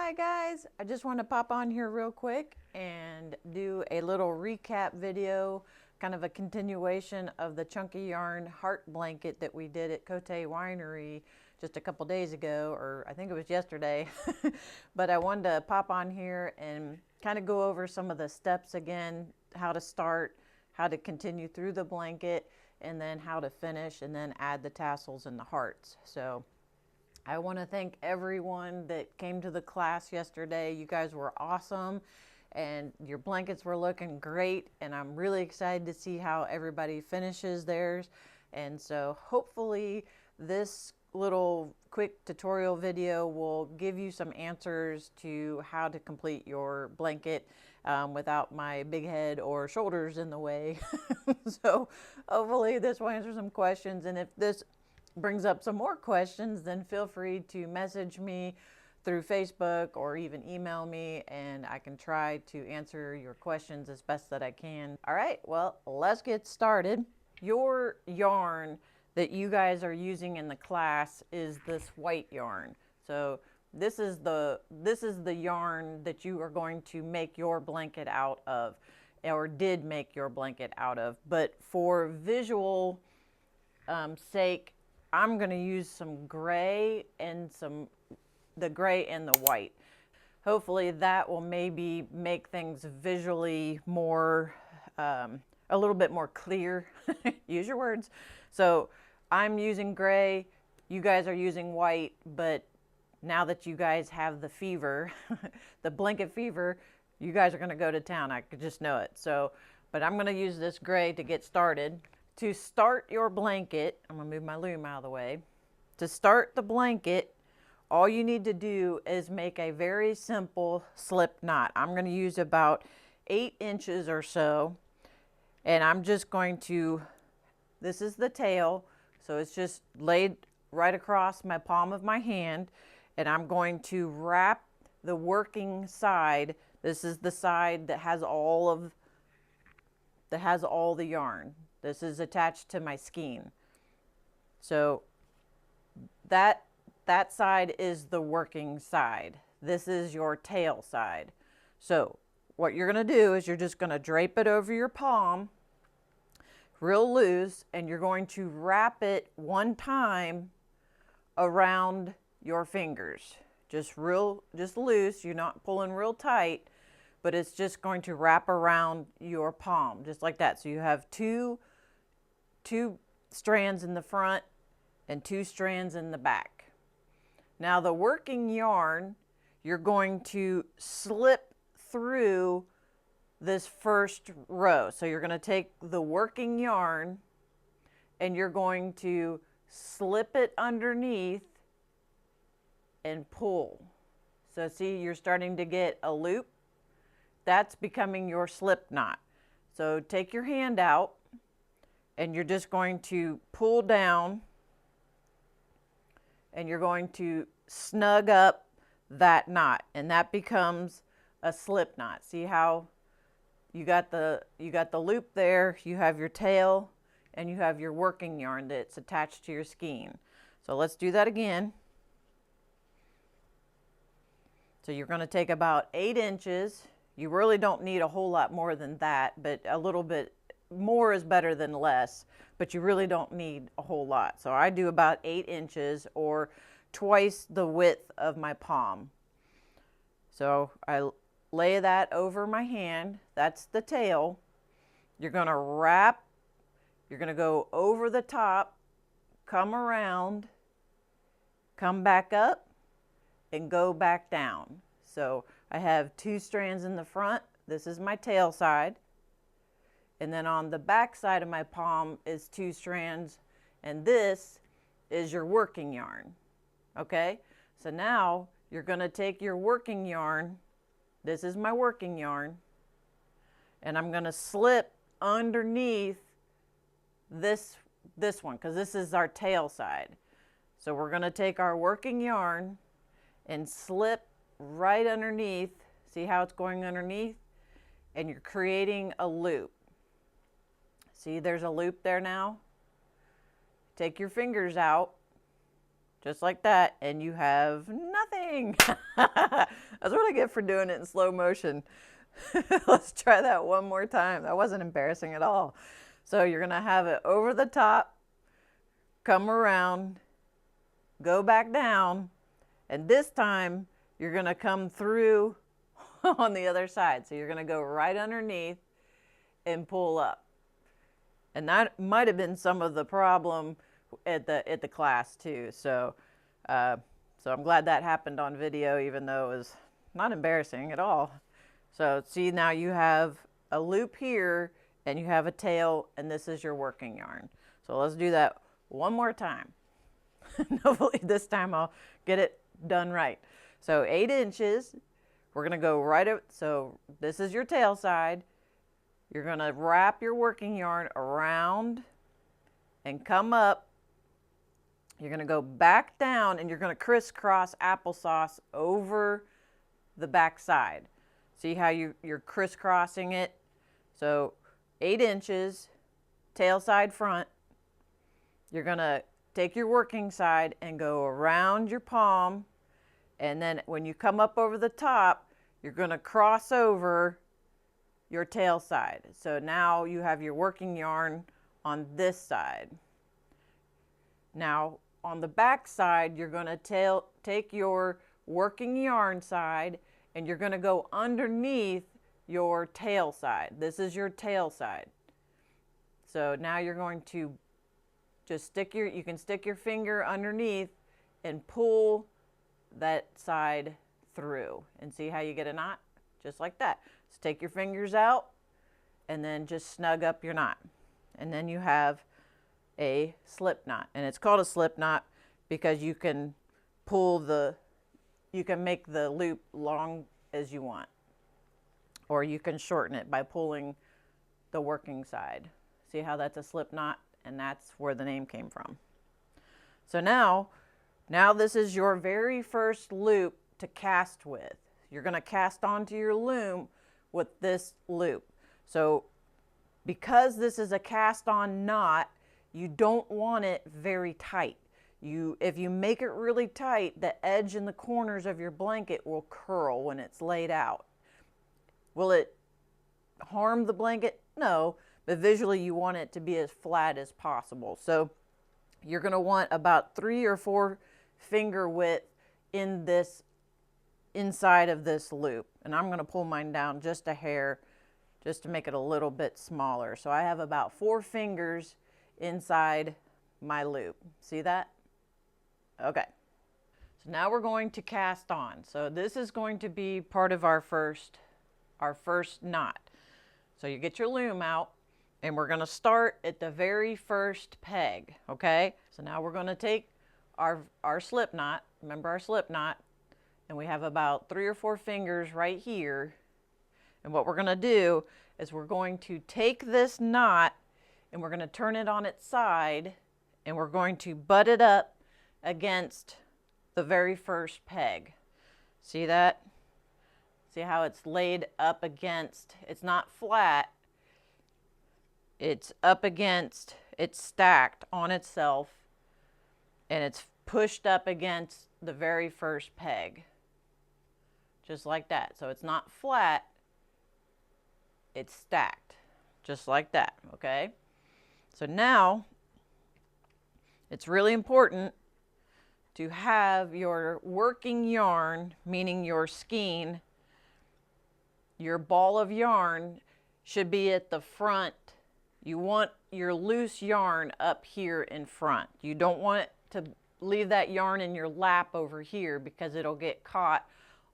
Hi guys, I just want to pop on here real quick and do a little recap video, kind of a continuation of the chunky yarn heart blanket that we did at Cote Winery just a couple days ago, or I think it was yesterday. But I wanted to pop on here and kind of go over some of the steps again, how to start, how to continue through the blanket, and then how to finish, and then add the tassels and the hearts. So I want to thank everyone that came to the class yesterday. You guys were awesome and your blankets were looking great, and I'm really excited to see how everybody finishes theirs. And so hopefully this little quick tutorial video will give you some answers to how to complete your blanket without my big head or shoulders in the way. So hopefully this will answer some questions, and if this brings up some more questions, then feel free to message me through Facebook or even email me, and I can try to answer your questions as best that I can. All right, well, let's get started. Your yarn that you guys are using in the class is this white yarn. So this is the yarn that you are going to make your blanket out of, or did make your blanket out of. But for visual sake, I'm going to use some gray and the gray and the white. Hopefully that will maybe make things visually more, a little bit more clear. Use your words. So I'm using gray, you guys are using white, but now that you guys have the fever, the blanket fever, you guys are going to go to town. I could just know it. So, but I'm going to use this gray to get started. To start your blanket, I'm going to move my loom out of the way. To start the blanket, all you need to do is make a very simple slip knot. I'm going to use about 8 inches or so, and I'm just going to, this is the tail, so it's just laid right across my palm of my hand, and I'm going to wrap the working side. This is the side that has all the yarn. This is attached to my skein. So that side is the working side. This is your tail side. So what you're going to do is you're just going to drape it over your palm real loose, and you're going to wrap it one time around your fingers. Just loose. You're not pulling real tight, but it's just going to wrap around your palm just like that. So you have two strands in the front and 2 strands in the back. Now the working yarn, you're going to slip through this first row. So you're going to take the working yarn and you're going to slip it underneath and pull. So see, you're starting to get a loop. That's becoming your slip knot. So take your hand out and you're just going to pull down, and you're going to snug up that knot, and that becomes a slip knot. See how you got the loop there, you have your tail, and you have your working yarn that's attached to your skein. So let's do that again. So you're going to take about 8 inches. You really don't need a whole lot more than that, but a little bit more is better than less, but you really don't need a whole lot. So I do about 8 inches, or twice the width of my palm. So I lay that over my hand. That's the tail. You're going to wrap, you're going to go over the top, come around, come back up, and go back down. So I have 2 strands in the front. This is my tail side. And then on the back side of my palm is 2 strands, and this is your working yarn. Okay, so now you're going to take your working yarn. This is my working yarn, and I'm going to slip underneath this one, because this is our tail side. So we're going to take our working yarn and slip right underneath. See how it's going underneath? And you're creating a loop. See, there's a loop there now. Take your fingers out, just like that, and you have nothing. That's what I get for doing it in slow motion. Let's try that one more time. That wasn't embarrassing at all. So you're going to have it over the top, come around, go back down, and this time you're going to come through on the other side. So you're going to go right underneath and pull up. And that might have been some of the problem at the class too. So I'm glad that happened on video, even though it was not embarrassing at all. So see, now you have a loop here and you have a tail, and this is your working yarn. So let's do that one more time. Hopefully this time I'll get it done right. So 8 inches, we're gonna go right up. So this is your tail side. You're gonna wrap your working yarn around and come up. You're gonna go back down and you're gonna crisscross applesauce over the back side. See how you're crisscrossing it? So 8 inches, tail side front. You're gonna take your working side and go around your palm, and then when you come up over the top, you're gonna cross over your tail side. So now you have your working yarn on this side. Now on the back side, you're gonna take your working yarn side and you're gonna go underneath your tail side. This is your tail side. So now you're going to just you can stick your finger underneath and pull that side through and see how you get a knot, just like that. So take your fingers out and then just snug up your knot. And then you have a slip knot, and it's called a slip knot because you can make the loop long as you want, or you can shorten it by pulling the working side. See how that's a slip knot? And that's where the name came from. So now this is your very first loop to cast with. You're going to cast onto your loom with this loop. So because this is a cast on knot, you don't want it very tight. If you make it really tight, the edge and the corners of your blanket will curl when it's laid out. Will it harm the blanket? No, but visually you want it to be as flat as possible. So you're going to want about 3 or 4 finger width in this inside of this loop. And I'm going to pull mine down just a hair just to make it a little bit smaller. So I have about 4 fingers inside my loop. See that? Okay. So now we're going to cast on. So this is going to be part of our first knot. So you get your loom out and we're going to start at the very first peg, okay? So now we're going to take our slip knot, remember our slip knot, and we have about 3 or 4 fingers right here. And what we're going to do is we're going to take this knot and we're going to turn it on its side and we're going to butt it up against the very first peg. See that? See how it's laid up against, it's not flat, it's up against, it's stacked on itself, and it's pushed up against the very first peg. Just like that. So it's not flat, it's stacked. Just like that, okay? So now, it's really important to have your working yarn, meaning your skein, your ball of yarn should be at the front. You want your loose yarn up here in front. You don't want to leave that yarn in your lap over here because it'll get caught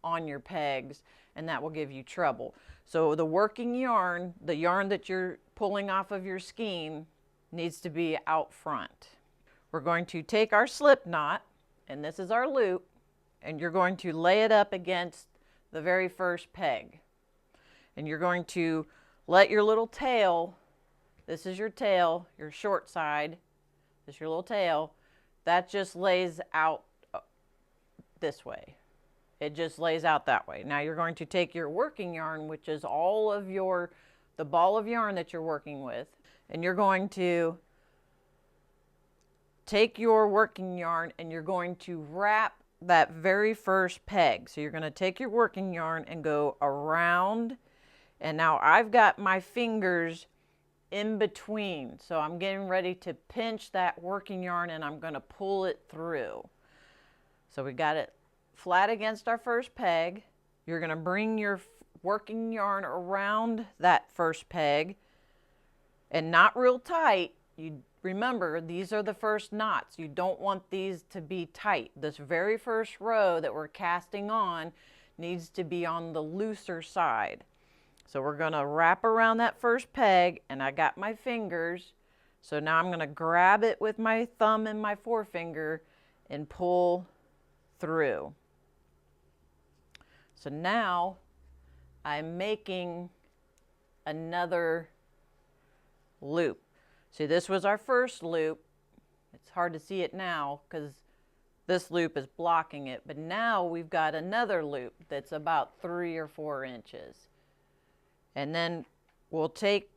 on your pegs and that will give you trouble. So the working yarn, the yarn that you're pulling off of your skein, needs to be out front. We're going to take our slip knot, and this is our loop, and you're going to lay it up against the very first peg. And you're going to let your little tail, this is your tail, your short side, this is your little tail, that just lays out this way. It just lays out that way. Now you're going to take your working yarn, which is all of the ball of yarn that you're working with, and you're going to take your working yarn and you're going to wrap that very first peg. So you're going to take your working yarn and go around, and now I've got my fingers in between. So I'm getting ready to pinch that working yarn and I'm going to pull it through. So we got it flat against our first peg. You're going to bring your working yarn around that first peg and not real tight. You remember, these are the first knots. You don't want these to be tight. This very first row that we're casting on needs to be on the looser side. So we're going to wrap around that first peg, and I got my fingers. So now I'm going to grab it with my thumb and my forefinger and pull through. So now I'm making another loop. See, this was our first loop. It's hard to see it now because this loop is blocking it, but now we've got another loop that's about 3 or 4 inches. And then we'll take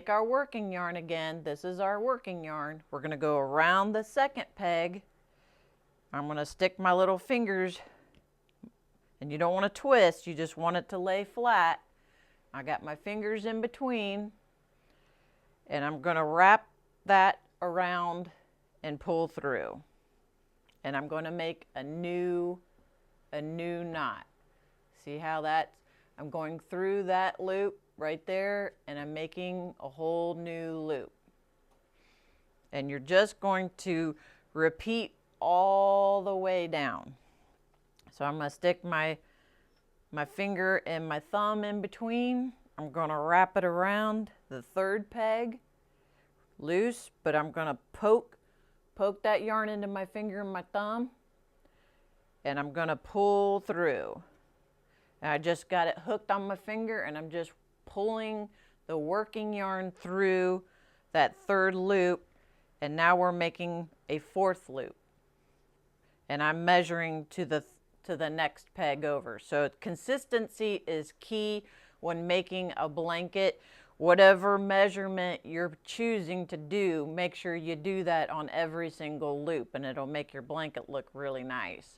our working yarn again. This is our working yarn. We're going to go around the second peg. I'm going to stick my little fingers, and you don't want to twist, you just want it to lay flat. I got my fingers in between, and I'm going to wrap that around and pull through. And I'm going to make a new knot. See how that's, I'm going through that loop right there, and I'm making a whole new loop. And you're just going to repeat all the way down. So I'm going to stick my finger and my thumb in between. I'm going to wrap it around the third peg, loose, but I'm going to poke that yarn into my finger and my thumb, and I'm going to pull through. And I just got it hooked on my finger, and I'm just pulling the working yarn through that third loop, and now we're making a fourth loop. And I'm measuring to the next peg over. So consistency is key when making a blanket. Whatever measurement you're choosing to do, make sure you do that on every single loop, and it'll make your blanket look really nice.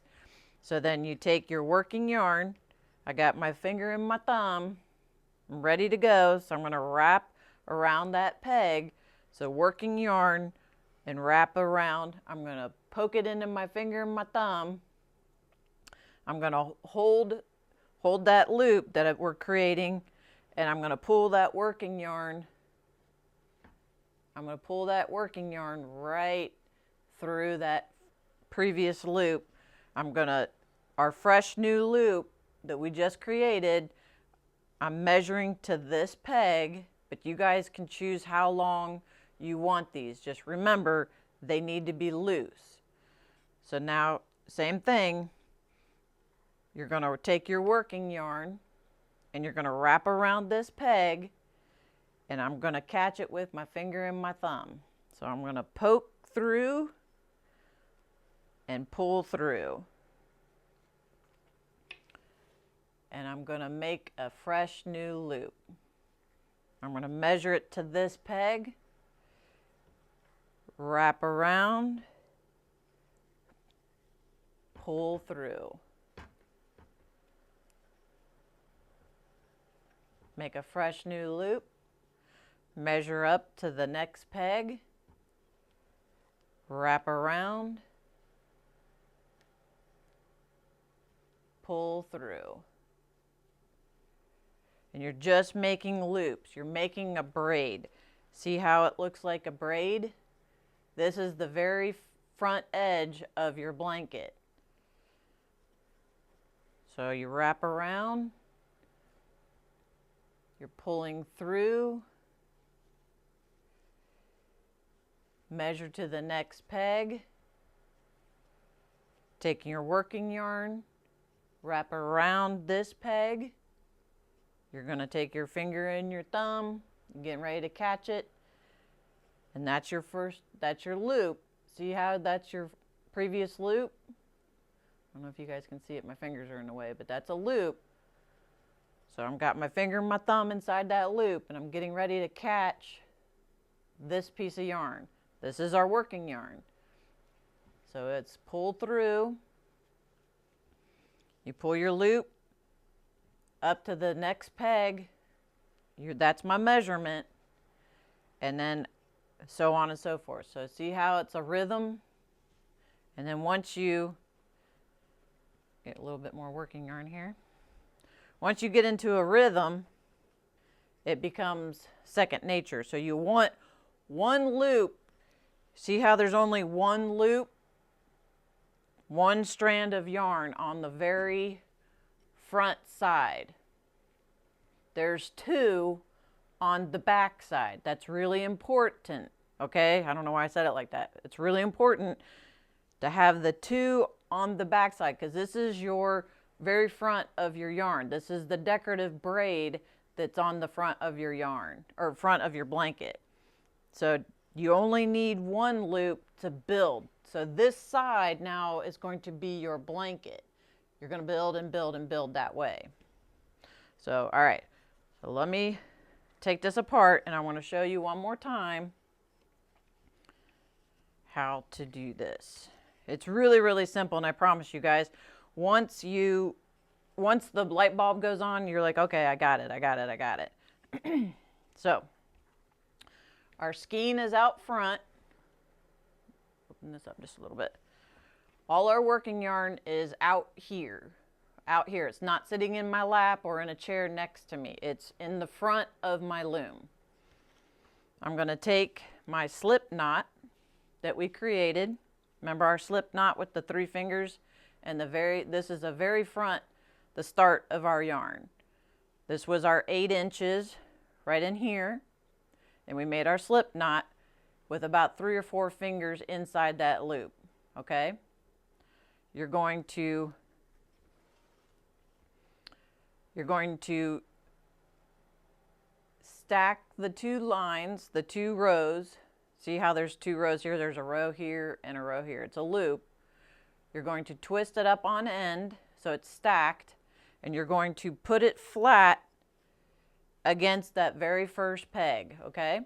So then you take your working yarn. I got my finger and my thumb. I'm ready to go. So I'm going to wrap around that peg. So working yarn and wrap around. I'm going to poke it into my finger and my thumb. I'm going to hold that loop that we're creating, and I'm going to pull that working yarn. I'm going to pull that working yarn right through that previous loop. Our fresh new loop that we just created, I'm measuring to this peg, but you guys can choose how long you want these. Just remember, they need to be loose. So now, same thing. You're going to take your working yarn and you're going to wrap around this peg, and I'm going to catch it with my finger and my thumb. So I'm going to poke through and pull through. And I'm going to make a fresh new loop. I'm going to measure it to this peg, wrap around, pull through. Make a fresh new loop, measure up to the next peg, wrap around, pull through. And you're just making loops. You're making a braid. See how it looks like a braid? This is the very front edge of your blanket. So you wrap around, you're pulling through, measure to the next peg, taking your working yarn, wrap around this peg. You're going to take your finger and your thumb, getting ready to catch it, and that's your loop. See how that's your previous loop? I don't know if you guys can see it, my fingers are in the way, but that's a loop. So I've got my finger and my thumb inside that loop, and I'm getting ready to catch this piece of yarn. This is our working yarn. So it's pulled through, You pull your loop up to the next peg. That's my measurement. And then so on and so forth. So see how it's a rhythm? And then once you get a little bit more working yarn here. Once you get into a rhythm, it becomes second nature. So you want one loop. See how there's only one loop? One strand of yarn on the very front side. There's two on the back side. That's really important, okay? I don't know why I said it like that. It's really important to have the two on the back side because this is your very front of your yarn. This is the decorative braid that's on the front of your yarn or front of your blanket. So you only need one loop to build. So this side now is going to be your blanket. You're going to build and build and build that way. So, all right. So let me take this apart and I want to show you one more time how to do this. It's really, really simple, and I promise you guys, once the light bulb goes on, you're like, okay, I got it. So, our skein is out front. Open this up just a little bit. All our working yarn is out here. Out here. It's not sitting in my lap or in a chair next to me. It's in the front of my loom. I'm going to take my slip knot that we created. Remember our slip knot with the 3 fingers? And this is the very front, the start of our yarn. This was our 8 inches right in here. And we made our slip knot with about 3 or 4 fingers inside that loop. Okay? You're going to stack the 2 lines, the 2 rows. See how there's 2 rows here? There's a row here and a row here. It's a loop. You're going to twist it up on end so it's stacked, and you're going to put it flat against that very first peg, okay?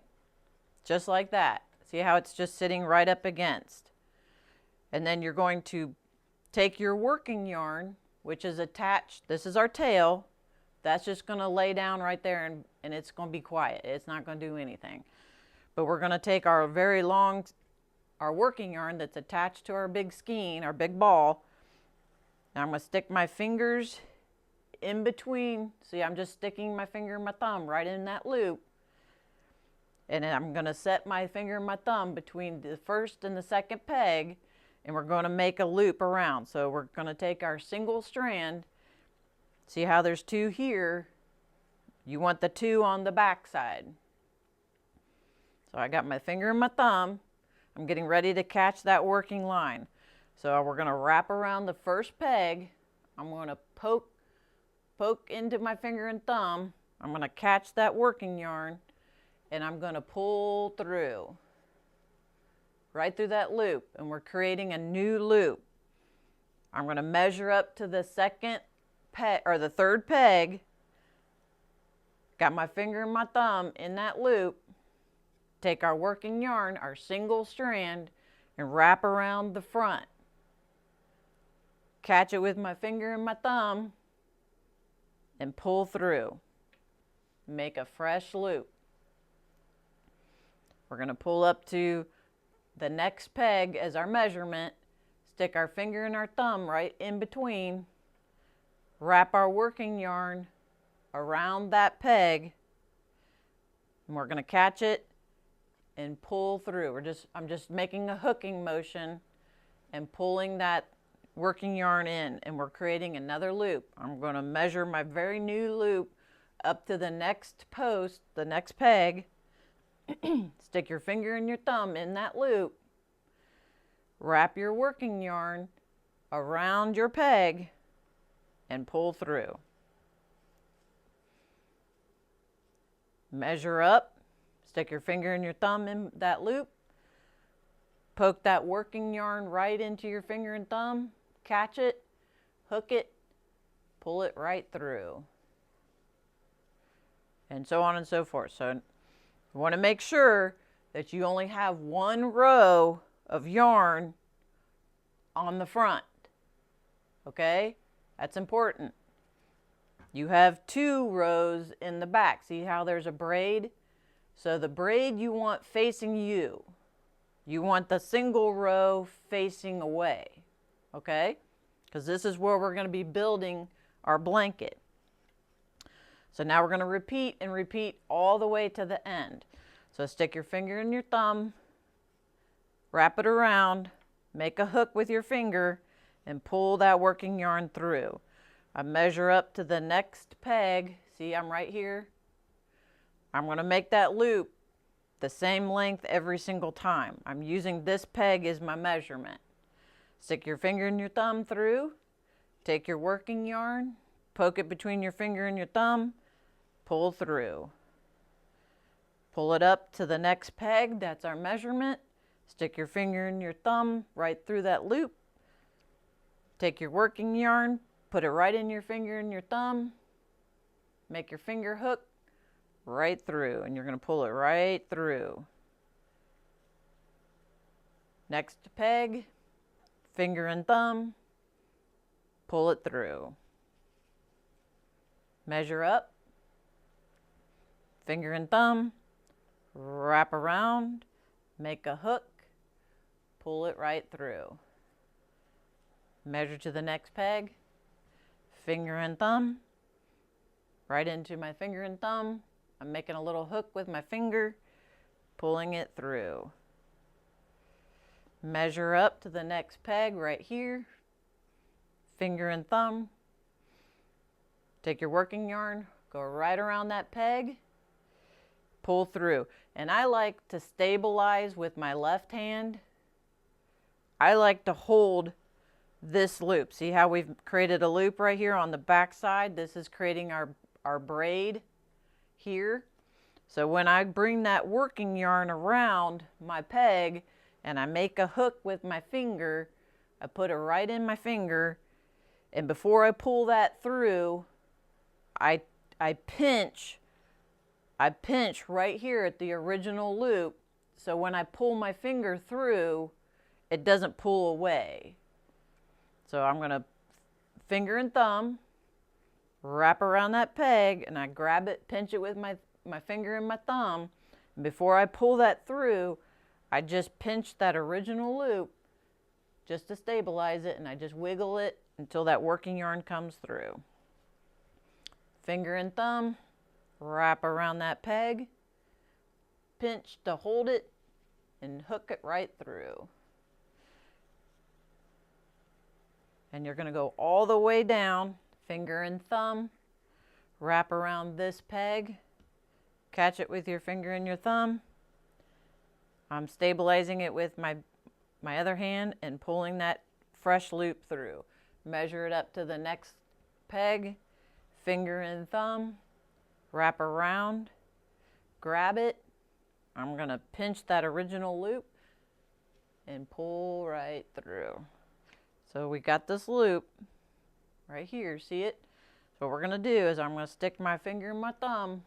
Just like that. See how it's just sitting right up against. And then you're going to take your working yarn, which is attached. This is our tail. That's just going to lay down right there, and it's going to be quiet. It's not going to do anything. But we're going to take our our working yarn that's attached to our big skein, our big ball. And I'm going to stick my fingers in between. See, I'm just sticking my finger and my thumb right in that loop. And then I'm going to set my finger and my thumb between the first and the second peg, and we're going to make a loop around. So we're going to take our single strand. See how there's 2 here? You want the 2 on the back side. So I got my finger and my thumb. I'm getting ready to catch that working line. So we're going to wrap around the first peg. I'm going to poke into my finger and thumb. I'm going to catch that working yarn, and I'm going to pull through. Right through that loop, and we're creating a new loop. I'm going to measure up to the second peg or the third peg. Got my finger and my thumb in that loop. Take our working yarn, our single strand, and wrap around the front. Catch it with my finger and my thumb and pull through. Make a fresh loop. We're going to pull up to the next peg as our measurement, stick our finger and our thumb right in between, wrap our working yarn around that peg, and we're going to catch it and pull through. I'm just making a hooking motion and pulling that working yarn in, and we're creating another loop. I'm going to measure my very new loop up to the next post, the next peg. Stick your finger and your thumb in that loop. Wrap your working yarn around your peg and pull through. Measure up. Stick your finger and your thumb in that loop. Poke that working yarn right into your finger and thumb. Catch it. Hook it. Pull it right through. And so on and so forth. So you want to make sure that you only have 1 row of yarn on the front. Okay? That's important. You have 2 rows in the back. See how there's a braid? So the braid you want facing you. You want the single row facing away, okay? Because this is where we're going to be building our blanket. So now we're going to repeat and repeat all the way to the end. So stick your finger in your thumb, wrap it around, make a hook with your finger, and pull that working yarn through. I measure up to the next peg. See, I'm right here. I'm going to make that loop the same length every single time. I'm using this peg as my measurement. Stick your finger and your thumb through, take your working yarn, poke it between your finger and your thumb, pull through. Pull it up to the next peg, that's our measurement. Stick your finger and your thumb right through that loop. Take your working yarn, put it right in your finger and your thumb, make your finger hook right through, and you're going to pull it right through. Next peg, finger and thumb, pull it through. Measure up, finger and thumb, wrap around, make a hook, pull it right through. Measure to the next peg, finger and thumb, right into my finger and thumb. I'm making a little hook with my finger, pulling it through. Measure up to the next peg right here, finger and thumb. Take your working yarn, go right around that peg, pull through. And I like to stabilize with my left hand. I like to hold this loop. See how we've created a loop right here on the back side? This is creating our braid here. So when I bring that working yarn around my peg and I make a hook with my finger, I put it right in my finger, and before I pull that through, I pinch right here at the original loop, so when I pull my finger through, it doesn't pull away. So I'm going to finger and thumb, wrap around that peg, and I grab it, pinch it with my finger and my thumb. And before I pull that through, I just pinch that original loop just to stabilize it, and I just wiggle it until that working yarn comes through. Finger and thumb, wrap around that peg, pinch to hold it, and hook it right through. And you're going to go all the way down, finger and thumb, wrap around this peg, catch it with your finger and your thumb. I'm stabilizing it with my other hand and pulling that fresh loop through. Measure it up to the next peg, finger and thumb, wrap around, grab it. I'm going to pinch that original loop and pull right through. So we got this loop right here, see it? So what we're going to do is I'm going to stick my finger and my thumb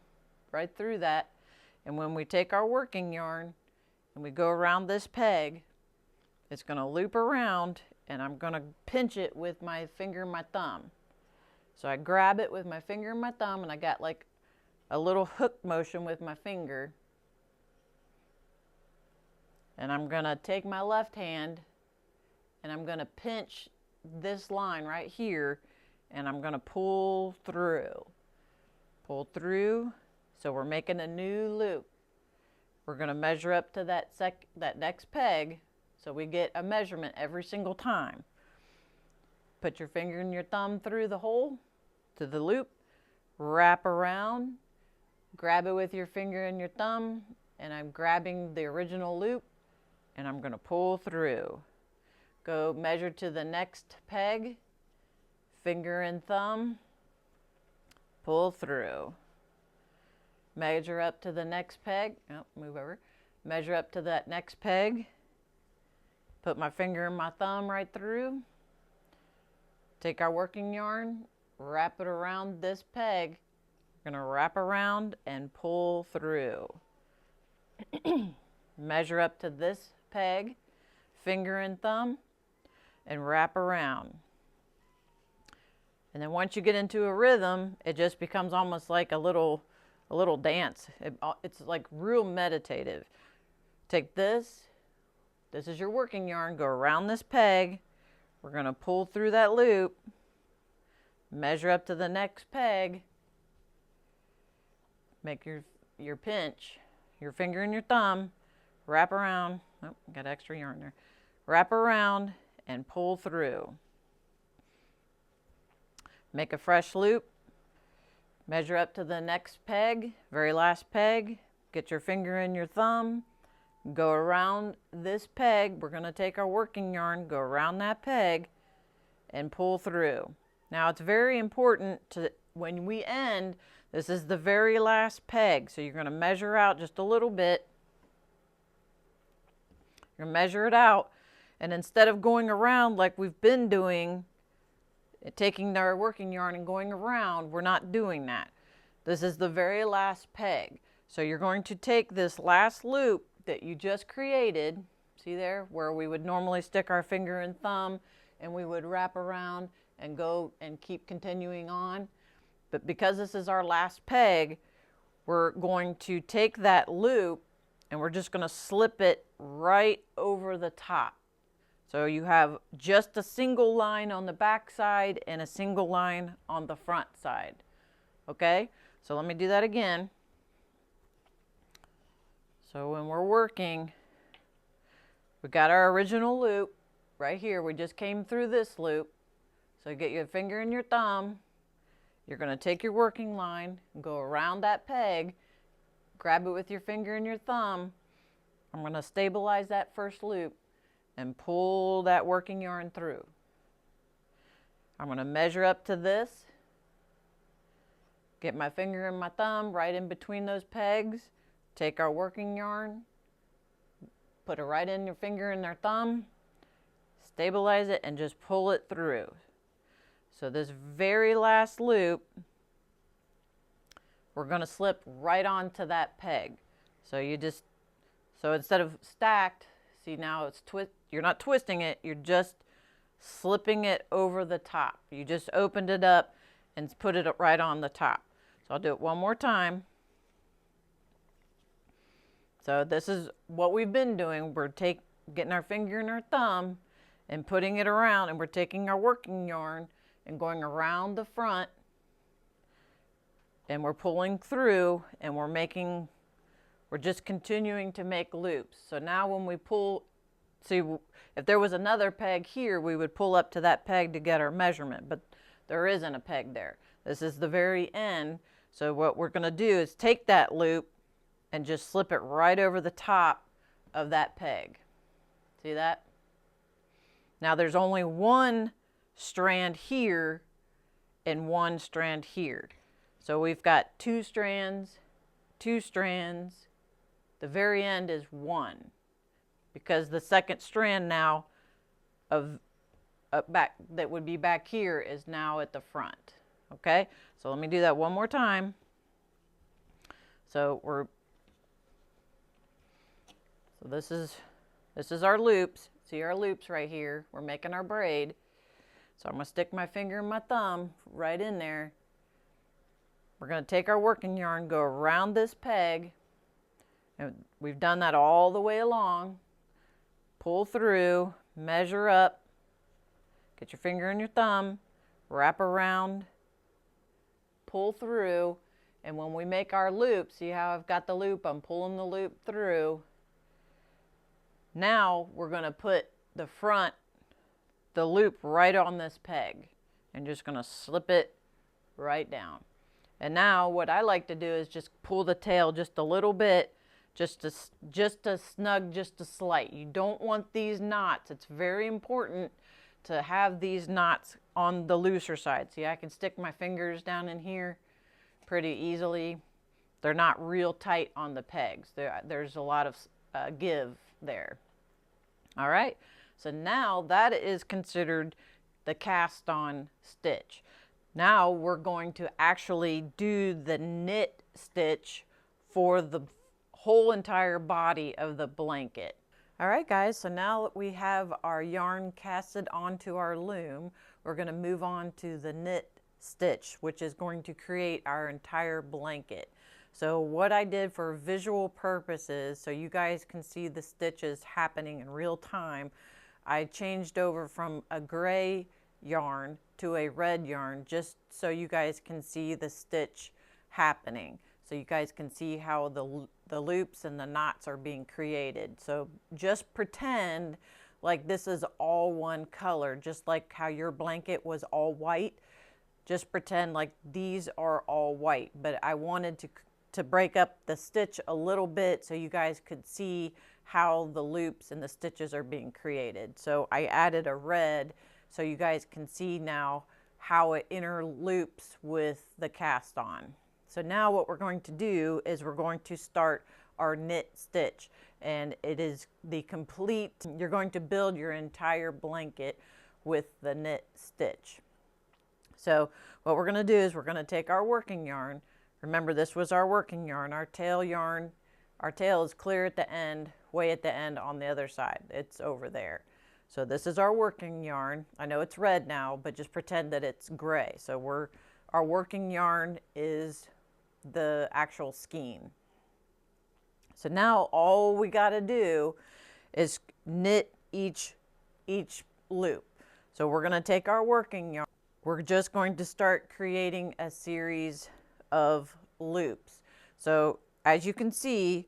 right through that, and when we take our working yarn and we go around this peg, it's going to loop around, and I'm going to pinch it with my finger and my thumb. So I grab it with my finger and my thumb, and I got like a little hook motion with my finger. And I'm going to take my left hand and I'm going to pinch this line right here, and I'm going to pull through. Pull through. So we're making a new loop. We're going to measure up to that next peg, so we get a measurement every single time. Put your finger and your thumb through the hole to the loop, wrap around, grab it with your finger and your thumb, and I'm grabbing the original loop, and I'm going to pull through. Go measure to the next peg, finger and thumb, pull through. Measure up to the next peg, move over. Measure up to that next peg, put my finger and my thumb right through. Take our working yarn, wrap it around this peg. We're going to wrap around and pull through. Measure up to this peg, finger and thumb, and wrap around. And then once you get into a rhythm, it just becomes almost like a little dance. It's like real meditative. Take this. This is your working yarn. Go around this peg. We're going to pull through that loop. Measure up to the next peg. Make your pinch, your finger and your thumb. Wrap around. Oh, got extra yarn there. Wrap around and pull through. Make a fresh loop. Measure up to the next peg, very last peg. Get your finger and your thumb. Go around this peg. We're going to take our working yarn, go around that peg, and pull through. Now it's very important to, when we end, this is the very last peg. So you're going to measure out just a little bit. You're going to measure it out. And instead of going around like we've been doing, taking our working yarn and going around, we're not doing that. This is the very last peg. So you're going to take this last loop that you just created, see there, where we would normally stick our finger and thumb and we would wrap around and go and keep continuing on. But because this is our last peg, we're going to take that loop and we're just going to slip it right over the top. So you have just a single line on the back side and a single line on the front side. Okay, so let me do that again. So when we're working, we got our original loop right here. We just came through this loop. So you get your finger and your thumb. You're going to take your working line and go around that peg. Grab it with your finger and your thumb. I'm going to stabilize that first loop and pull that working yarn through. I'm going to measure up to this. Get my finger and my thumb right in between those pegs. Take our working yarn, put it right in your finger and their thumb, stabilize it, and just pull it through. So this very last loop, we're going to slip right onto that peg. So you just, so instead of stacked, see now it's you're not twisting it, you're just slipping it over the top. You just opened it up and put it right on the top. So I'll do it one more time. So this is what we've been doing. We're getting our finger and our thumb and putting it around, and we're taking our working yarn and going around the front, and we're pulling through, and we're just continuing to make loops. So now when we pull, see, if there was another peg here, we would pull up to that peg to get our measurement, but there isn't a peg there. This is the very end. So what we're going to do is take that loop and just slip it right over the top of that peg. See that? Now there's only one strand here and one strand here. So we've got two strands. The very end is one, because the second strand now of back that would be back here is now at the front. Okay, so let me do that one more time. So this is our loops. See our loops right here. We're making our braid. So I'm going to stick my finger and my thumb right in there. We're going to take our working yarn, go around this peg, and we've done that all the way along. Pull through, measure up, get your finger and your thumb, wrap around, pull through, and when we make our loop, see how I've got the loop, I'm pulling the loop through. Now we're going to put the loop right on this peg, and just going to slip it right down. And now what I like to do is just pull the tail just a little bit, just to snug, just a slight. You don't want these knots. It's very important to have these knots on the looser side. See, I can stick my fingers down in here pretty easily. They're not real tight on the pegs. There's a lot of give there. All right, so now that is considered the cast on stitch. Now we're going to actually do the knit stitch for the whole entire body of the blanket. All right guys, so now that we have our yarn casted onto our loom, we're going to move on to the knit stitch, which is going to create our entire blanket. So what I did for visual purposes, so you guys can see the stitches happening in real time, I changed over from a gray yarn to a red yarn just so you guys can see the stitch happening. So you guys can see how the loops and the knots are being created. So just pretend like this is all one color, just like how your blanket was all white. Just pretend like these are all white, but I wanted to break up the stitch a little bit so you guys could see how the loops and the stitches are being created. So I added a red so you guys can see now how it interloops with the cast on. So now what we're going to do is we're going to start our knit stitch, and it is the complete, you're going to build your entire blanket with the knit stitch. So what we're going to do is we're going to take our working yarn. Remember, this was our working yarn, our tail yarn. Our tail is clear at the end, way at the end on the other side. It's over there. So this is our working yarn. I know it's red now, but just pretend that it's gray. So our working yarn is the actual skein. So now all we got to do is knit each loop. So we're going to take our working yarn. We're just going to start creating a series of loops. So as you can see,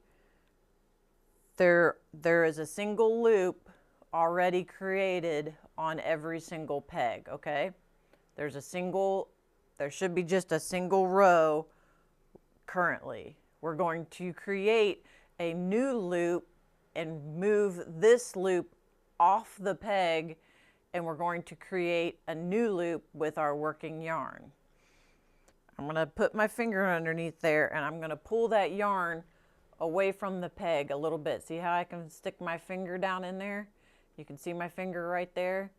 there is a single loop already created on every single peg, okay? There should be just a single row currently. We're going to create a new loop and move this loop off the peg, and we're going to create a new loop with our working yarn. I'm going to put my finger underneath there, and I'm going to pull that yarn away from the peg a little bit. See how I can stick my finger down in there? You can see my finger right there.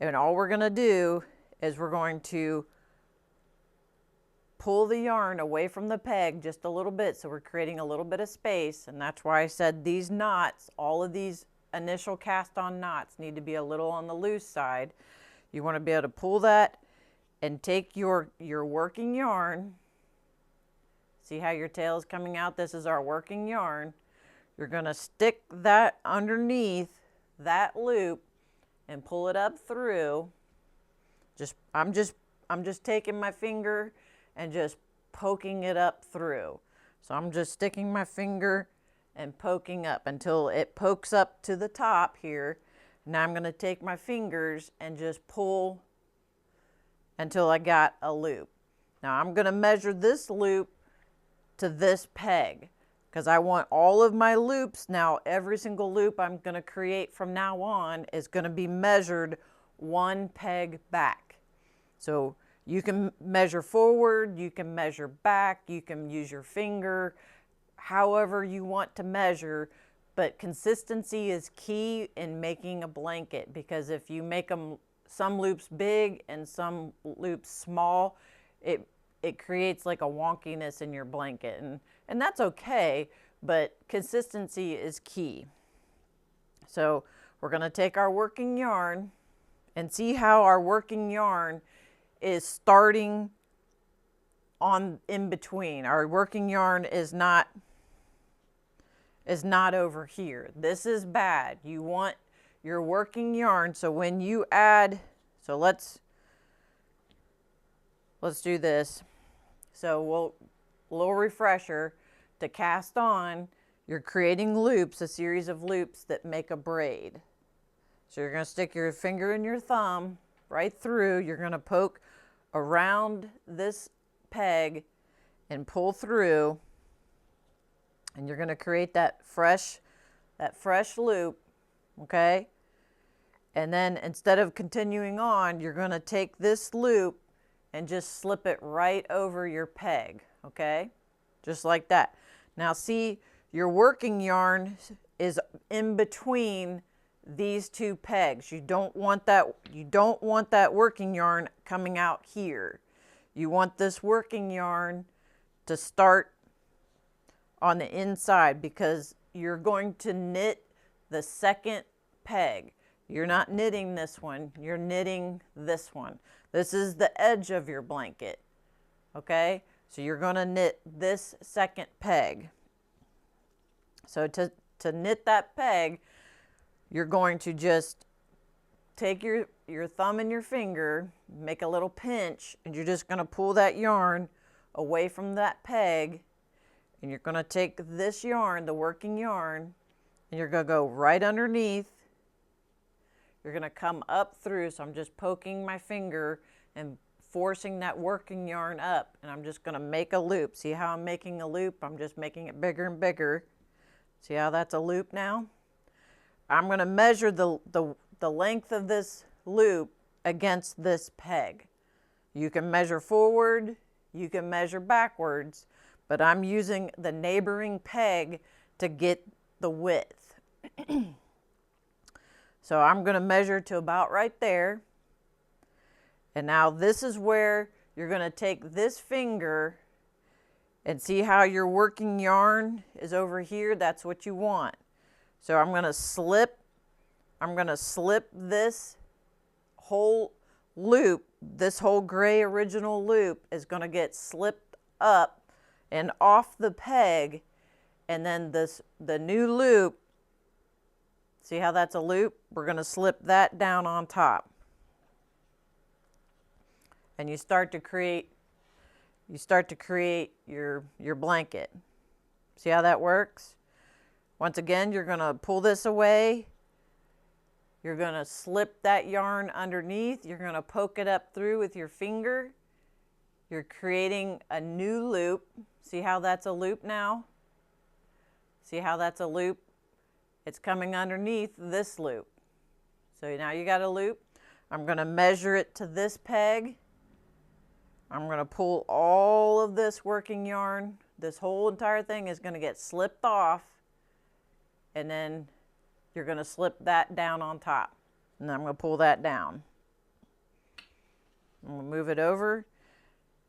And all we're going to do is we're going to pull the yarn away from the peg just a little bit, so we're creating a little bit of space. And that's why I said these knots, all of these initial cast on knots need to be a little on the loose side. You want to be able to pull that and take your working yarn. See how your tail is coming out? This is our working yarn. You're going to stick that underneath that loop and pull it up through. I'm just taking my finger and just poking it up through. So I'm just sticking my finger and poking up until it pokes up to the top here. Now I'm going to take my fingers and just pull until I got a loop. Now I'm going to measure this loop to this peg because I want all of my loops now. Every single loop I'm going to create from now on is going to be measured one peg back. So you can measure forward, you can measure back, you can use your finger, however you want to measure, but consistency is key in making a blanket, because if you make them some loops big and some loops small, it creates like a wonkiness in your blanket, and that's okay, but consistency is key. So we're going to take our working yarn and see how our working yarn is starting on in between. Our working yarn is not over here. This is bad. You want your working yarn, so when you add, so let's do this. So a little refresher, to cast on, you're creating loops, a series of loops that make a braid. So you're going to stick your finger and your thumb right through. You're going to poke around this peg and pull through, and you're going to create that fresh loop, okay? And then instead of continuing on, you're going to take this loop and just slip it right over your peg, okay? Just like that. Now see, your working yarn is in between these two pegs. You don't want that working yarn coming out here. You want this working yarn to start on the inside, because you're going to knit the second peg. You're not knitting this one, you're knitting this one. This is the edge of your blanket, okay? So you're gonna knit this second peg. So to knit that peg, you're going to just take your thumb and your finger, make a little pinch, and you're just gonna pull that yarn away from that peg, and you're gonna take this yarn, the working yarn, and you're gonna go right underneath. You're gonna come up through, so I'm just poking my finger and forcing that working yarn up, and I'm just gonna make a loop. See how I'm making a loop? I'm just making it bigger and bigger. See how that's a loop now? I'm gonna measure the length of this loop against this peg. You can measure forward, you can measure backwards, but I'm using the neighboring peg to get the width. So I'm going to measure to about right there. And now this is where you're going to take this finger and see how your working yarn is over here. That's what you want. So I'm going to slip this whole loop, this whole gray original loop is going to get slipped up and off the peg, and then the new loop, see how that's a loop? We're going to slip that down on top. And you start to create your blanket. See how that works? Once again, you're going to pull this away. You're going to slip that yarn underneath. You're going to poke it up through with your finger. You're creating a new loop. See how that's a loop now? See how that's a loop? It's coming underneath this loop. So now you got a loop. I'm going to measure it to this peg. I'm going to pull all of this working yarn. This whole entire thing is going to get slipped off, and then you're going to slip that down on top. And I'm going to pull that down. I'm going to move it over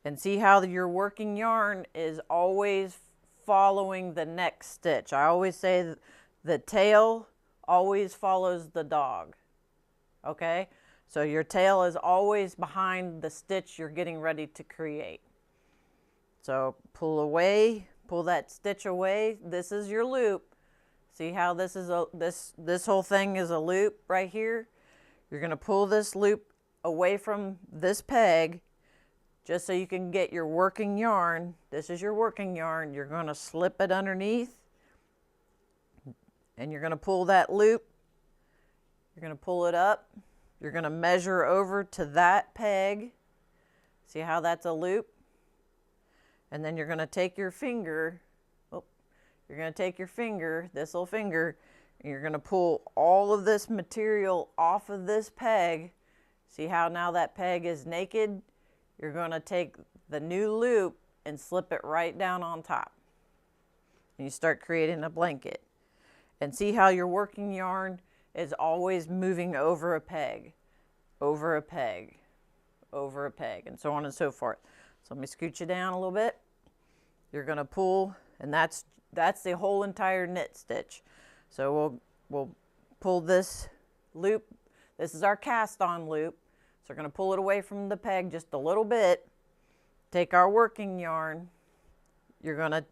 and see how your working yarn is always following the next stitch. I always say the tail always follows the dog. Okay? So your tail is always behind the stitch you're getting ready to create. So pull away, pull that stitch away. This is your loop. See how this is this whole thing is a loop right here? You're going to pull this loop away from this peg just so you can get your working yarn. This is your working yarn. You're going to slip it underneath, and you're going to pull that loop. You're going to pull it up. You're going to measure over to that peg. See how that's a loop? And then you're going to take your finger, this little finger, and you're going to pull all of this material off of this peg. See how now that peg is naked? You're going to take the new loop and slip it right down on top. And you start creating a blanket. And see how your working yarn is always moving over a peg, over a peg, over a peg, and so on and so forth. So let me scoot you down a little bit. You're going to pull, and that's the whole entire knit stitch. So we'll pull this loop. This is our cast on loop. So we're going to pull it away from the peg just a little bit. Take our working yarn. You're going to,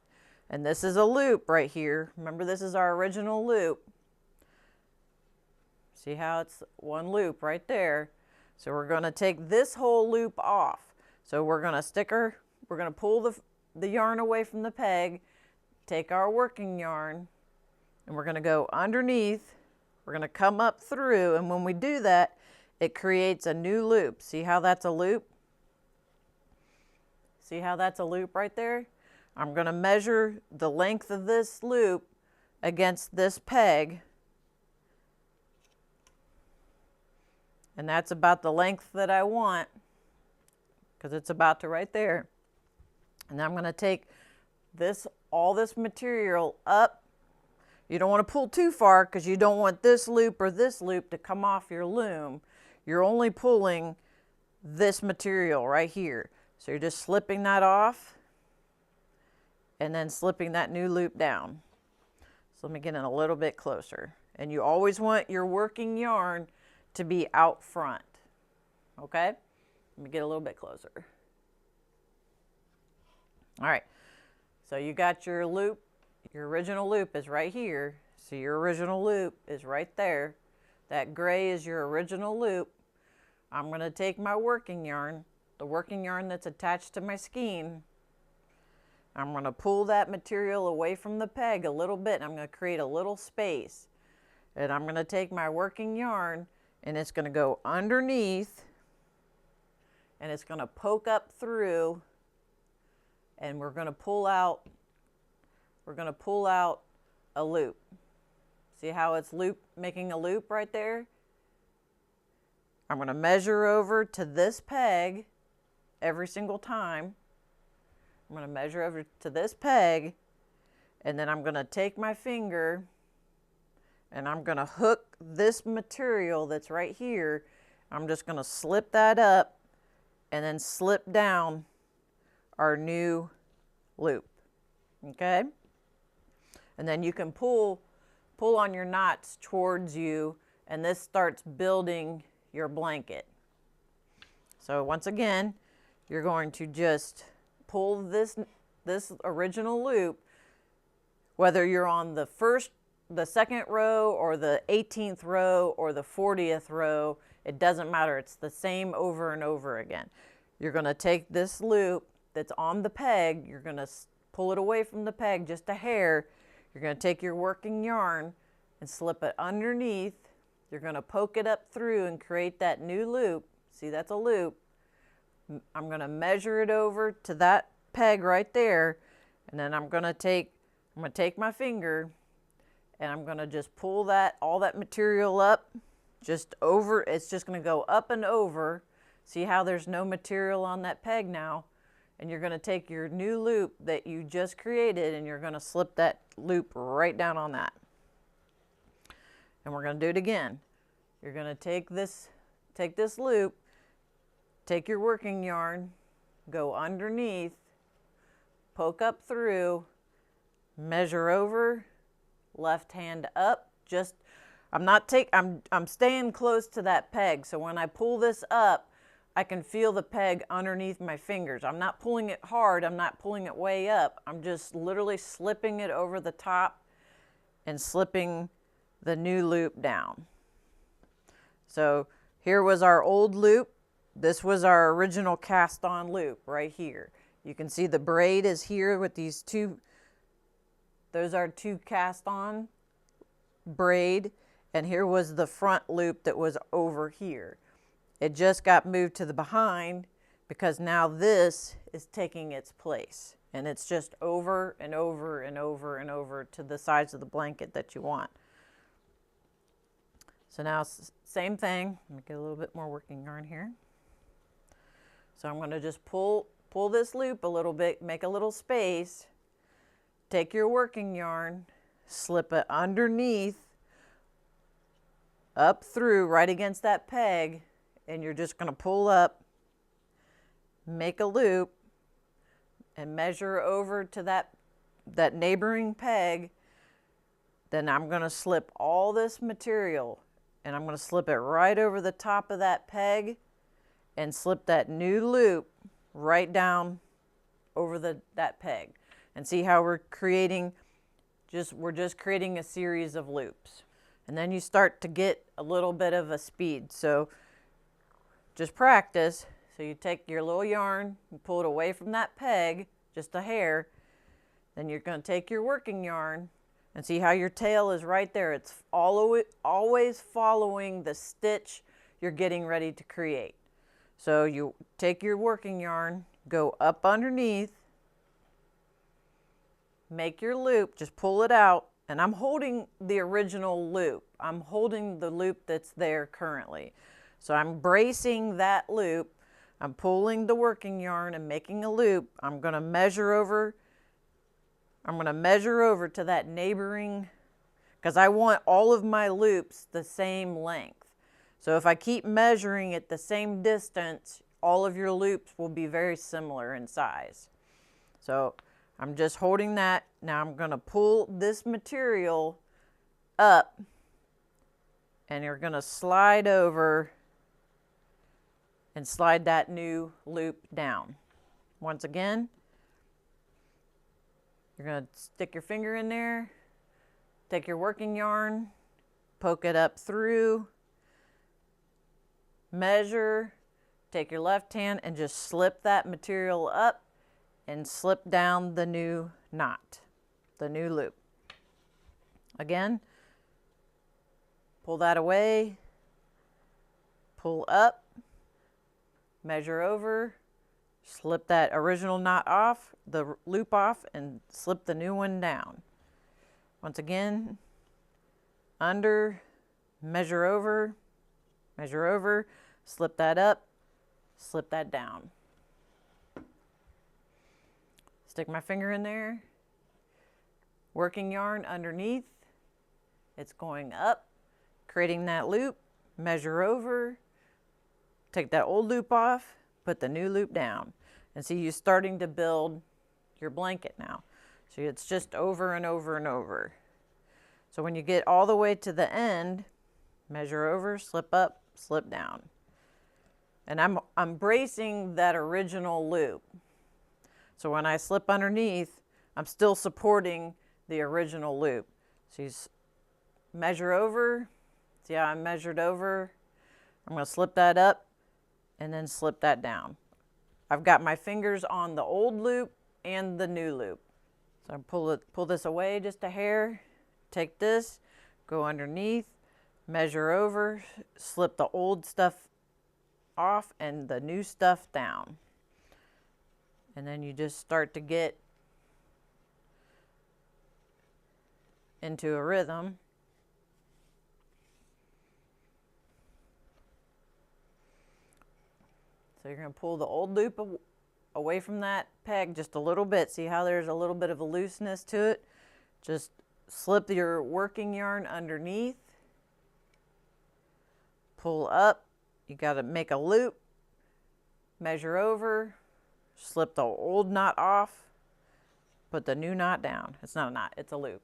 and this is a loop right here. Remember, this is our original loop. See how it's one loop right there. So we're going to take this whole loop off. So we're going to pull the yarn away from the peg, take our working yarn, and we're going to go underneath. We're going to come up through, and when we do that, it creates a new loop. See how that's a loop? See how that's a loop right there? I'm going to measure the length of this loop against this peg. And that's about the length that I want, because it's about to right there. And I'm going to take all this material up. You don't want to pull too far because you don't want this loop or this loop to come off your loom. You're only pulling this material right here. So you're just slipping that off and then slipping that new loop down. So let me get in a little bit closer. And you always want your working yarn to be out front. Okay? Let me get a little bit closer. All right, so you got your loop. Your original loop is right here. So your original loop is right there. That gray is your original loop. I'm going to take my working yarn, the working yarn that's attached to my skein. I'm going to pull that material away from the peg a little bit. And I'm going to create a little space. And I'm going to take my working yarn and it's going to go underneath and it's going to poke up through, and we're going to pull out a loop. See how it's making a loop right there? I'm going to measure over to this peg every single time. I'm going to measure over to this peg, and then I'm going to take my finger and I'm going to hook this material that's right here. I'm just going to slip that up and then slip down our new loop. Okay? And then you can pull on your knots towards you, and this starts building your blanket. So once again, you're going to just pull this original loop, whether you're on the second row or the 18th row or the 40th row, it doesn't matter. It's the same over and over again. You're going to take this loop that's on the peg, you're going to pull it away from the peg just a hair. You're going to take your working yarn and slip it underneath. You're going to poke it up through and create that new loop. See, that's a loop. I'm going to measure it over to that peg right there, and then I'm going to take my finger and I'm going to just pull all that material up just over. It's just going to go up and over. See how there's no material on that peg now? And you're going to take your new loop that you just created and you're going to slip that loop right down on that. And we're going to do it again. You're going to take this loop, take your working yarn, go underneath, poke up through, measure over, left hand up. I'm staying close to that peg, so when I pull this up, I can feel the peg underneath my fingers. I'm not pulling it hard, I'm not pulling it way up. I'm just literally slipping it over the top and slipping the new loop down. So here was our old loop. This was our original cast on loop right here. You can see the braid is here with these two. Those are two cast on braid, and here was the front loop that was over here. It just got moved to the behind because now this is taking its place, and it's just over and over and over and over to the size of the blanket that you want. So now same thing. Let me get a little bit more working yarn here. So I'm going to just pull this loop a little bit, make a little space, take your working yarn, slip it underneath, up through right against that peg, and you're just going to pull up, make a loop, and measure over to that neighboring peg. Then I'm going to slip all this material, and I'm going to slip it right over the top of that peg and slip that new loop right down over that peg. And see how we're just creating a series of loops. And then you start to get a little bit of a speed. So just practice. So you take your little yarn, you pull it away from that peg, just a hair. Then you're going to take your working yarn and see how your tail is right there. It's always following the stitch you're getting ready to create. So you take your working yarn, go up underneath, make your loop, just pull it out, and I'm holding the original loop. I'm holding the loop that's there currently. So I'm bracing that loop. I'm pulling the working yarn and making a loop. I'm going to measure over to that neighboring, because I want all of my loops the same length. So if I keep measuring at the same distance, all of your loops will be very similar in size. So I'm just holding that. Now I'm going to pull this material up, and you're going to slide over and slide that new loop down. Once again, you're going to stick your finger in there, take your working yarn, poke it up through, measure, take your left hand and just slip that material up and slip down the new knot, the new loop. Again, pull that away, pull up, measure over, slip that original knot off, the loop off, and slip the new one down. Once again, under, measure over, slip that up, slip that down. Stick my finger in there, working yarn underneath, it's going up, creating that loop, measure over, take that old loop off, put the new loop down. And see, you're starting to build your blanket now. So it's just over and over and over. So when you get all the way to the end, measure over, slip up, slip down. And I'm bracing that original loop. So when I slip underneath, I'm still supporting the original loop. So you measure over, see how I measured over? I'm going to slip that up and then slip that down. I've got my fingers on the old loop and the new loop. So I pull this away just a hair, take this, go underneath, measure over, slip the old stuff off and the new stuff down. And then you just start to get into a rhythm. So you're going to pull the old loop away from that peg just a little bit. See how there's a little bit of a looseness to it? Just slip your working yarn underneath, pull up, you got to make a loop, measure over, slip the old knot off, put the new knot down. It's not a knot, it's a loop.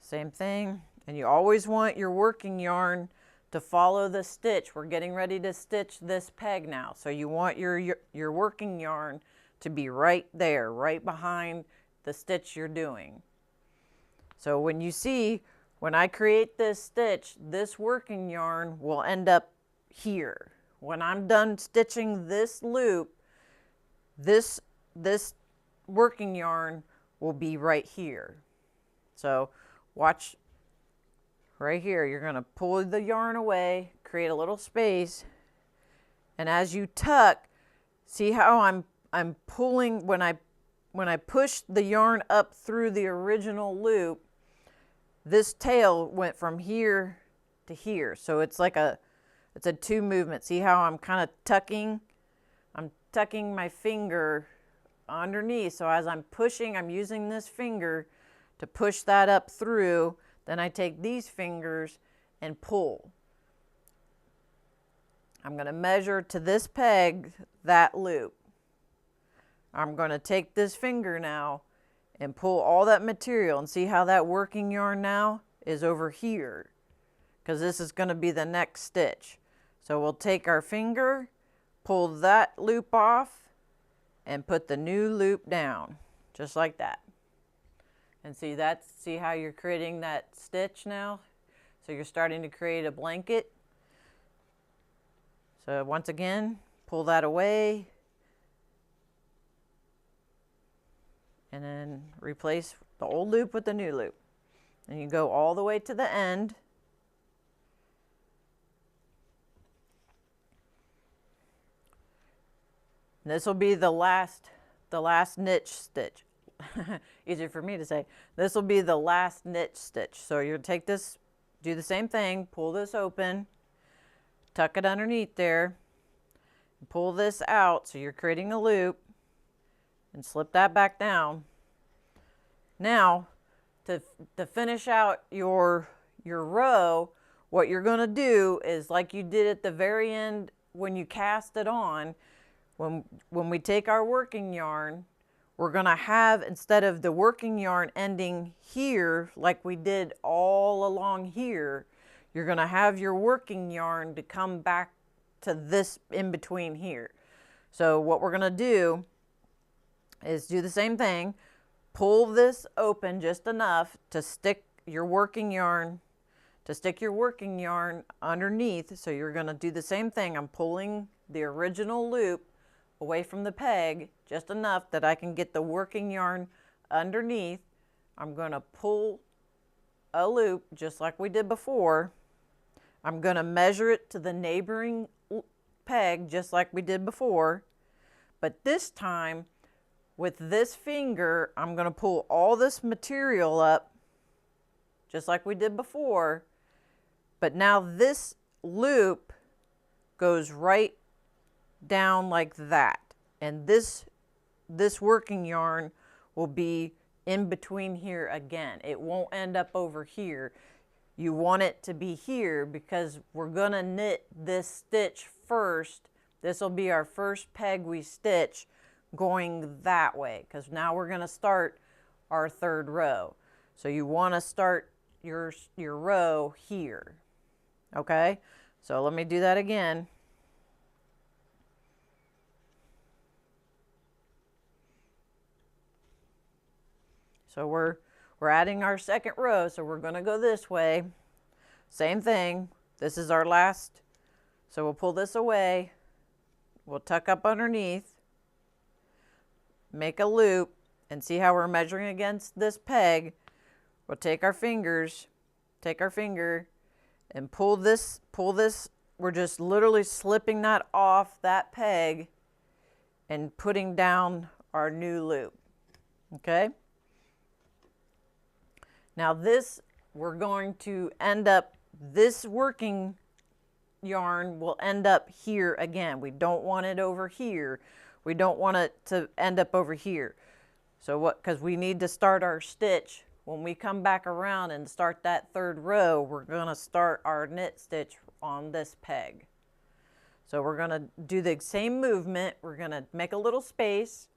Same thing, and you always want your working yarn to follow the stitch. We're getting ready to stitch this peg now. So you want your working yarn to be right there, right behind the stitch you're doing. So when you see, when I create this stitch, this working yarn will end up here. When I'm done stitching this loop, this working yarn will be right here. So watch. Right here, you're going to pull the yarn away, create a little space, and as you tuck, see how I'm pulling, when I push the yarn up through the original loop, this tail went from here to here. So it's like it's a two movement. See how I'm kind of tucking? I'm tucking my finger underneath. So as I'm pushing, I'm using this finger to push that up through. Then I take these fingers and pull. I'm going to measure to this peg that loop. I'm going to take this finger now and pull all that material and see how that working yarn now is over here, because this is going to be the next stitch. So we'll take our finger, pull that loop off, and put the new loop down, just like that. And see how you're creating that stitch now? So you're starting to create a blanket. So once again, pull that away. And then replace the old loop with the new loop. And you go all the way to the end. And this will be the last niche stitch. Easier for me to say. This will be the last niche stitch. So you'll take this, do the same thing, pull this open, tuck it underneath there, pull this out so you're creating a loop, and slip that back down. Now, to finish out your row, what you're going to do is like you did at the very end when you cast it on, when we take our working yarn, we're going to have, instead of the working yarn ending here like we did all along here, you're going to have your working yarn to come back to this in between here. So what we're gonna do is do the same thing. Pull this open just enough to stick your working yarn underneath. So you're gonna do the same thing. I'm pulling the original loop away from the peg just enough that I can get the working yarn underneath. I'm gonna pull a loop just like we did before. I'm gonna measure it to the neighboring peg just like we did before. But this time, with this finger, I'm gonna pull all this material up just like we did before. But now this loop goes right down like that. And this working yarn will be in between here again. It won't end up over here. You want it to be here because we're gonna knit this stitch first. This will be our first peg we stitch going that way, because now we're gonna start our third row. So you wanna start your row here, okay? So let me do that again. So we're adding our second row, so we're gonna go this way. Same thing, this is our last. So we'll pull this away, we'll tuck up underneath, make a loop, and see how we're measuring against this peg. We'll take our finger and pull this. We're just literally slipping that off that peg and putting down our new loop, okay? Now this, we're going to end up, this working yarn will end up here again. We don't want it over here. We don't want it to end up over here. So what, because we need to start our stitch. When we come back around and start that third row, we're gonna start our knit stitch on this peg. So we're gonna do the same movement. We're gonna make a little space,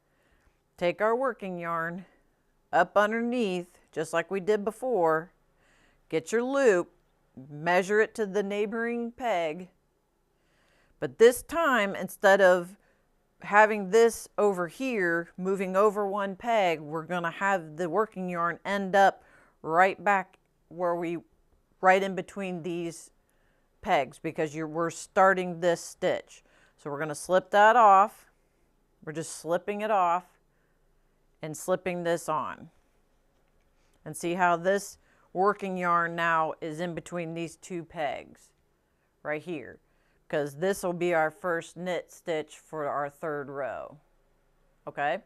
take our working yarn up underneath, just like we did before, get your loop, measure it to the neighboring peg. But this time, instead of having this over here, moving over one peg, we're gonna have the working yarn end up right back where right in between these pegs, because we're starting this stitch. So we're gonna slip that off. We're just slipping it off and slipping this on. And see how this working yarn now is in between these two pegs right here, because this will be our first knit stitch for our third row, okay?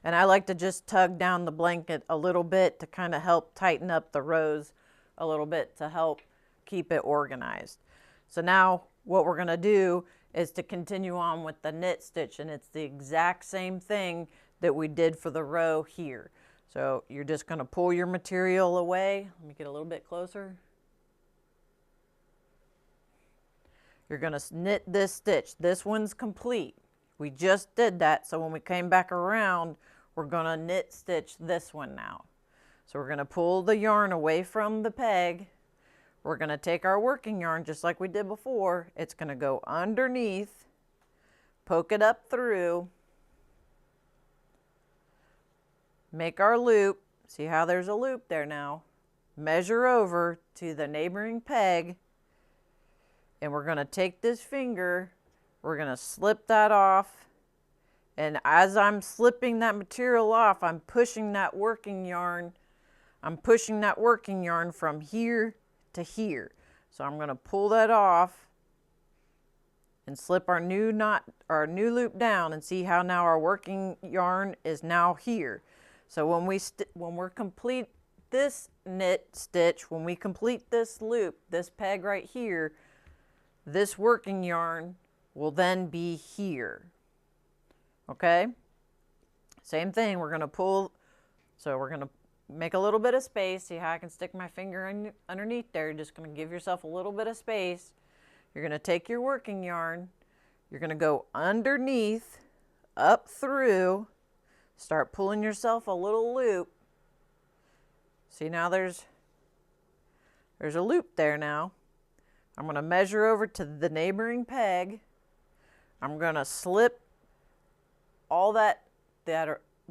And I like to just tug down the blanket a little bit to kind of help tighten up the rows a little bit to help keep it organized. So now what we're gonna do is to continue on with the knit stitch, and it's the exact same thing that we did for the row here. So you're just gonna pull your material away. Let me get a little bit closer. You're gonna knit this stitch. This one's complete. We just did that, so when we came back around, we're gonna knit stitch this one now. So we're gonna pull the yarn away from the peg. We're gonna take our working yarn just like we did before. It's gonna go underneath, poke it up through, make our loop. See how there's a loop there now. Measure over to the neighboring peg, and we're gonna take this finger, we're gonna slip that off, and as I'm slipping that material off, I'm pushing that working yarn from here to here. So I'm gonna pull that off and slip our new loop down, and see how now our working yarn is now here. So when we're complete this knit stitch, when we complete this loop, this peg right here, this working yarn will then be here, okay? Same thing, we're gonna pull, so we're gonna make a little bit of space. See how I can stick my finger underneath there? You're just gonna give yourself a little bit of space. You're gonna take your working yarn, you're gonna go underneath, up through, start pulling yourself a little loop. See now there's a loop there now. I'm going to measure over to the neighboring peg. I'm going to slip all that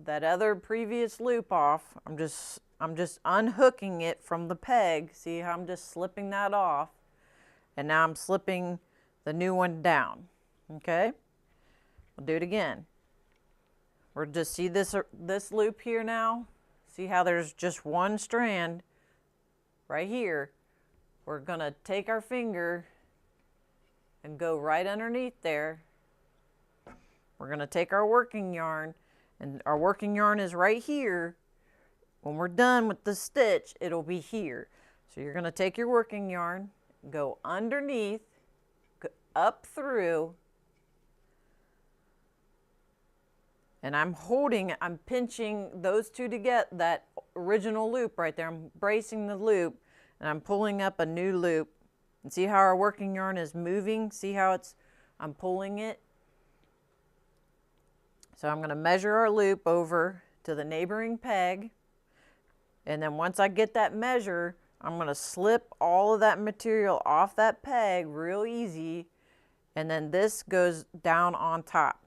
other previous loop off. I'm just unhooking it from the peg. See how I'm just slipping that off? And now I'm slipping the new one down. Okay? We'll do it again. We're just, see this loop here now? See how there's just one strand right here? We're going to take our finger and go right underneath there. We're going to take our working yarn, and our working yarn is right here. When we're done with the stitch, it'll be here. So you're going to take your working yarn, go underneath, go up through, and I'm pinching those two together, that original loop right there. I'm bracing the loop, and I'm pulling up a new loop. And see how our working yarn is moving? See how I'm pulling it? So I'm going to measure our loop over to the neighboring peg. And then once I get that measure, I'm going to slip all of that material off that peg real easy. And then this goes down on top.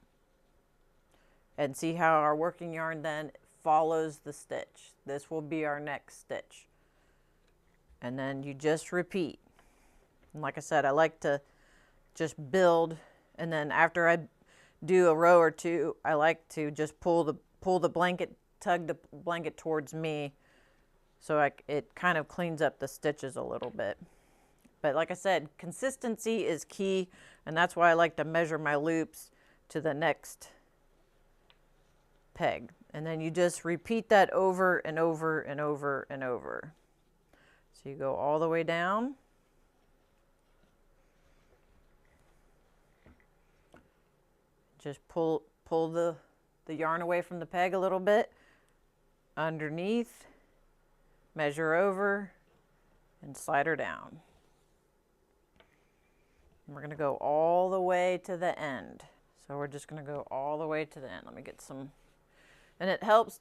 And see how our working yarn then follows the stitch. This will be our next stitch. And then you just repeat. And like I said, I like to just build, and then after I do a row or two, I like to just pull the blanket, tug the blanket towards me, so it kind of cleans up the stitches a little bit. But like I said, consistency is key, and that's why I like to measure my loops to the next peg. And then you just repeat that over and over and over and over. So you go all the way down. Just pull the yarn away from the peg a little bit. Underneath, measure over, and slide her down. And we're going to go all the way to the end. So we're just going to go all the way to the end. Let me get some. And it helps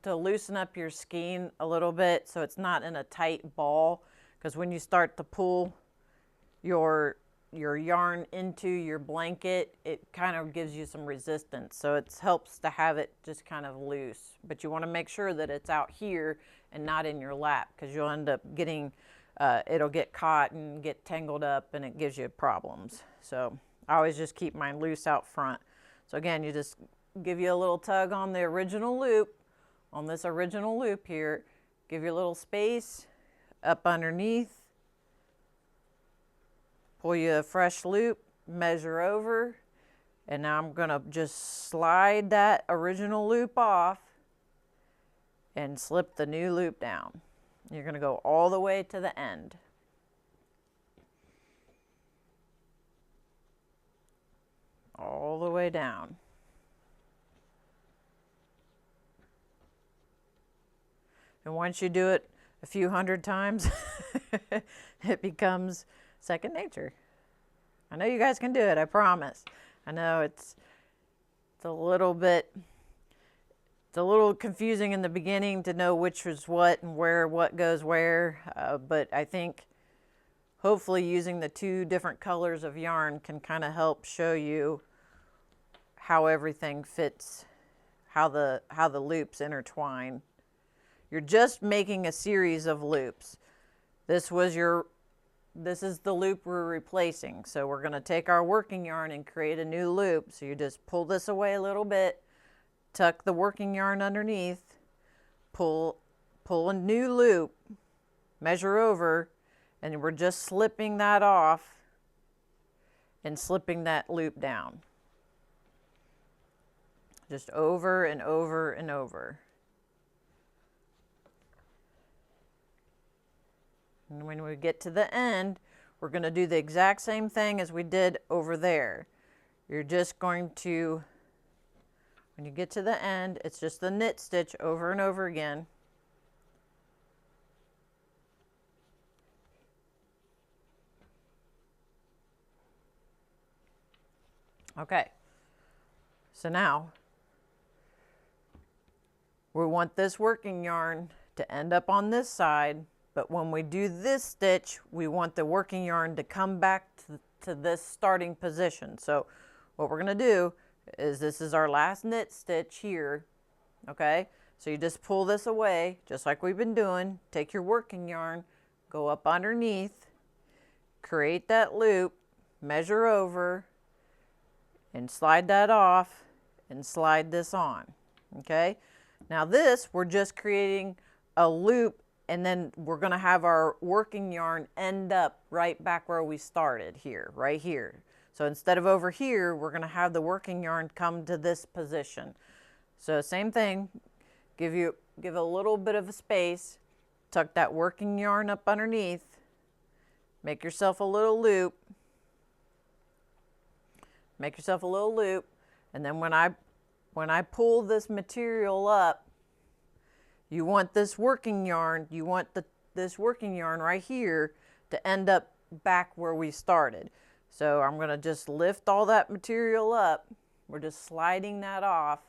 to loosen up your skein a little bit so it's not in a tight ball, because when you start to pull your yarn into your blanket, it kind of gives you some resistance. So it helps to have it just kind of loose. But you want to make sure that it's out here and not in your lap, because you'll end up getting, it'll get caught and get tangled up, and it gives you problems. So I always just keep mine loose out front. So again, you just give you a little tug on the original loop, on this original loop here, give you a little space up underneath, pull you a fresh loop, measure over, and now I'm going to just slide that original loop off and slip the new loop down. You're going to go all the way to the end. All the way down. And once you do it a few hundred times, it becomes second nature. I know you guys can do it, I promise. I know it's a little confusing in the beginning to know which is what and where what goes where, but I think hopefully using the two different colors of yarn can kind of help show you how everything fits, how the loops intertwine. You're just making a series of loops. This is the loop we're replacing. So we're going to take our working yarn and create a new loop. So you just pull this away a little bit, tuck the working yarn underneath, pull a new loop, measure over, and we're just slipping that off and slipping that loop down. Just over and over and over. And when we get to the end, we're going to do the exact same thing as we did over there. You're just going to, when you get to the end, it's just the knit stitch over and over again. Okay, so now we want this working yarn to end up on this side But when we do this stitch, we want the working yarn to come back to this starting position. So what we're gonna do is, this is our last knit stitch here, okay? So you just pull this away, just like we've been doing. Take your working yarn, go up underneath, create that loop, measure over, and slide that off, and slide this on, okay? Now this, we're just creating a loop, and then we're gonna have our working yarn end up right back where we started here, right here. So instead of over here, we're gonna have the working yarn come to this position. So same thing, give a little bit of a space, tuck that working yarn up underneath, make yourself a little loop, and then when I pull this material up, you want this working yarn, this working yarn right here to end up back where we started. So I'm gonna just lift all that material up. We're just sliding that off,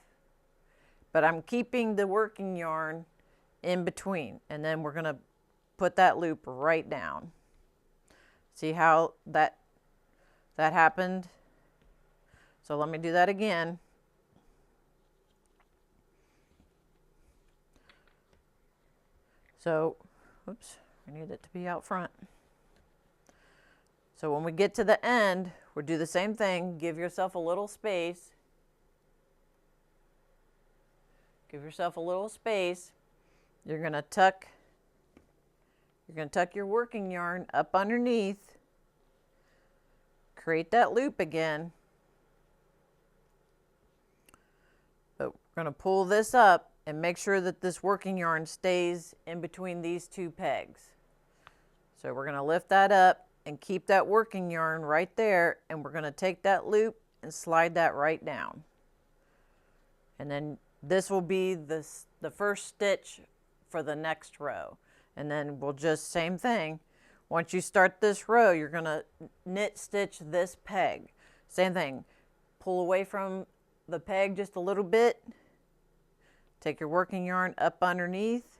but I'm keeping the working yarn in between. And then we're gonna put that loop right down. See how that happened? So let me do that again. So, oops, I need it to be out front. So when we get to the end, we'll do the same thing. Give yourself a little space. Give yourself a little space. You're gonna tuck your working yarn up underneath. Create that loop again. But we're gonna pull this up and make sure that this working yarn stays in between these two pegs. So we're gonna lift that up and keep that working yarn right there, and we're gonna take that loop and slide that right down. And then this will be the first stitch for the next row. And then we'll just, same thing. Once you start this row, you're gonna knit stitch this peg. Same thing, pull away from the peg just a little bit, take your working yarn up underneath,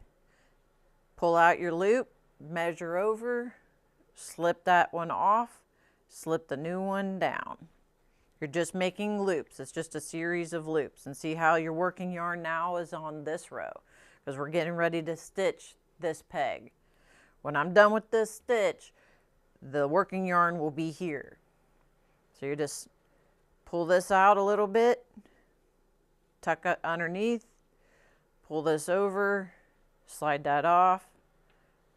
pull out your loop, measure over, slip that one off, slip the new one down. You're just making loops. It's just a series of loops. And see how your working yarn now is on this row, because we're getting ready to stitch this peg. When I'm done with this stitch, the working yarn will be here. So you just pull this out a little bit, tuck it underneath, pull this over, slide that off,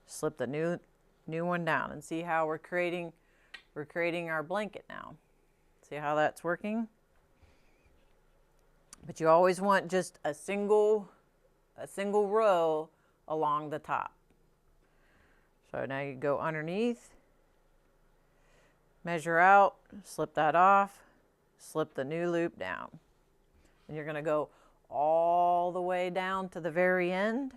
slip the new one down, and see how we're creating our blanket now. See how that's working? But you always want just a single row along the top. So now you go underneath, measure out, slip that off, slip the new loop down. And you're gonna go all the way down to the very end.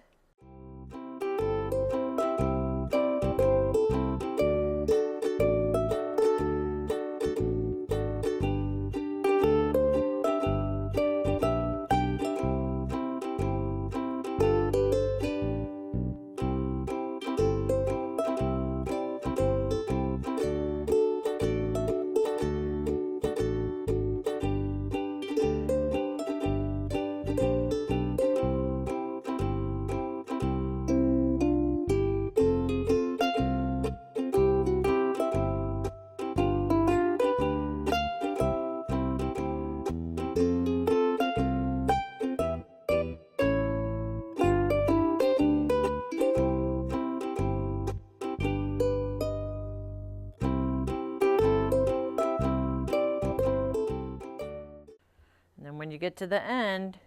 When you get to the end,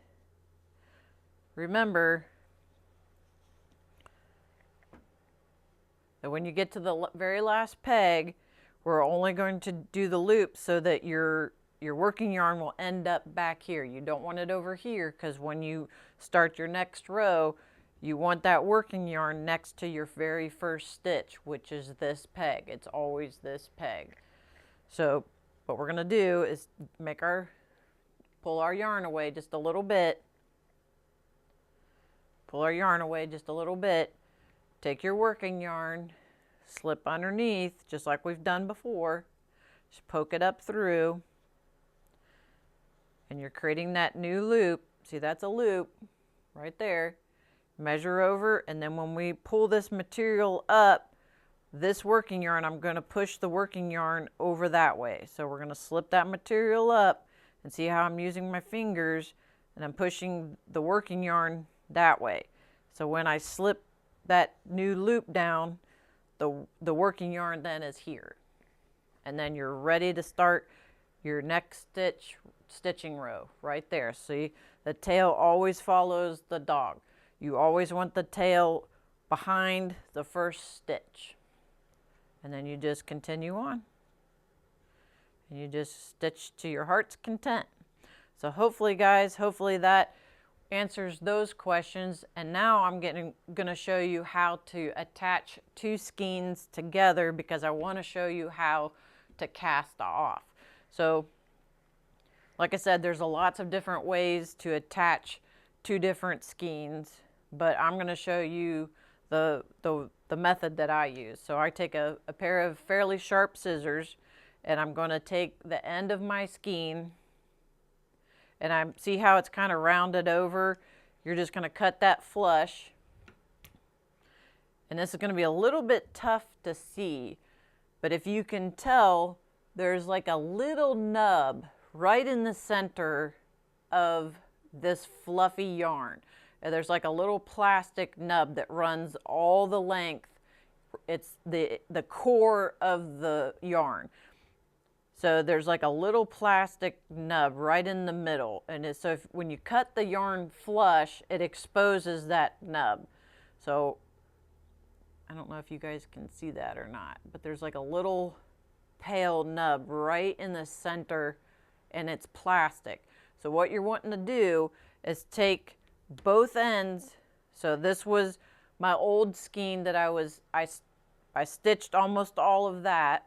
remember that when you get to the very last peg, we're only going to do the loop so that your working yarn will end up back here. You don't want it over here, because when you start your next row, you want that working yarn next to your very first stitch, which is this peg. It's always this peg. So what we're gonna do is pull our yarn away just a little bit. Pull our yarn away just a little bit. take your working yarn, slip underneath, just like we've done before. Just poke it up through, and you're creating that new loop. See, that's a loop right there. Measure over, and then when we pull this material up, this working yarn, I'm going to push the working yarn over that way. So we're going to slip that material up, and see how I'm using my fingers, and I'm pushing the working yarn that way. So when I slip that new loop down, the working yarn then is here. And then you're ready to start your next stitching row right there. See, the tail always follows the dog. You always want the tail behind the first stitch. And then you just continue on. And you just stitch to your heart's content. So hopefully, guys, hopefully that answers those questions. And now I'm going to show you how to attach two skeins together, because I want to show you how to cast off. So like I said, there's lots of different ways to attach two different skeins, but I'm going to show you the method that I use. So I take a pair of fairly sharp scissors, and I'm going to take the end of my skein, and I see how it's kind of rounded over. You're just going to cut that flush, and this is going to be a little bit tough to see, but if you can tell, there's like a little nub right in the center of this fluffy yarn. And there's like a little plastic nub that runs all the length. It's the core of the yarn. So there's like a little plastic nub right in the middle. And so when you cut the yarn flush, it exposes that nub. So I don't know if you guys can see that or not, but there's like a little pale nub right in the center, and it's plastic. So what you're wanting to do is take both ends. So this was my old skein that I stitched almost all of that.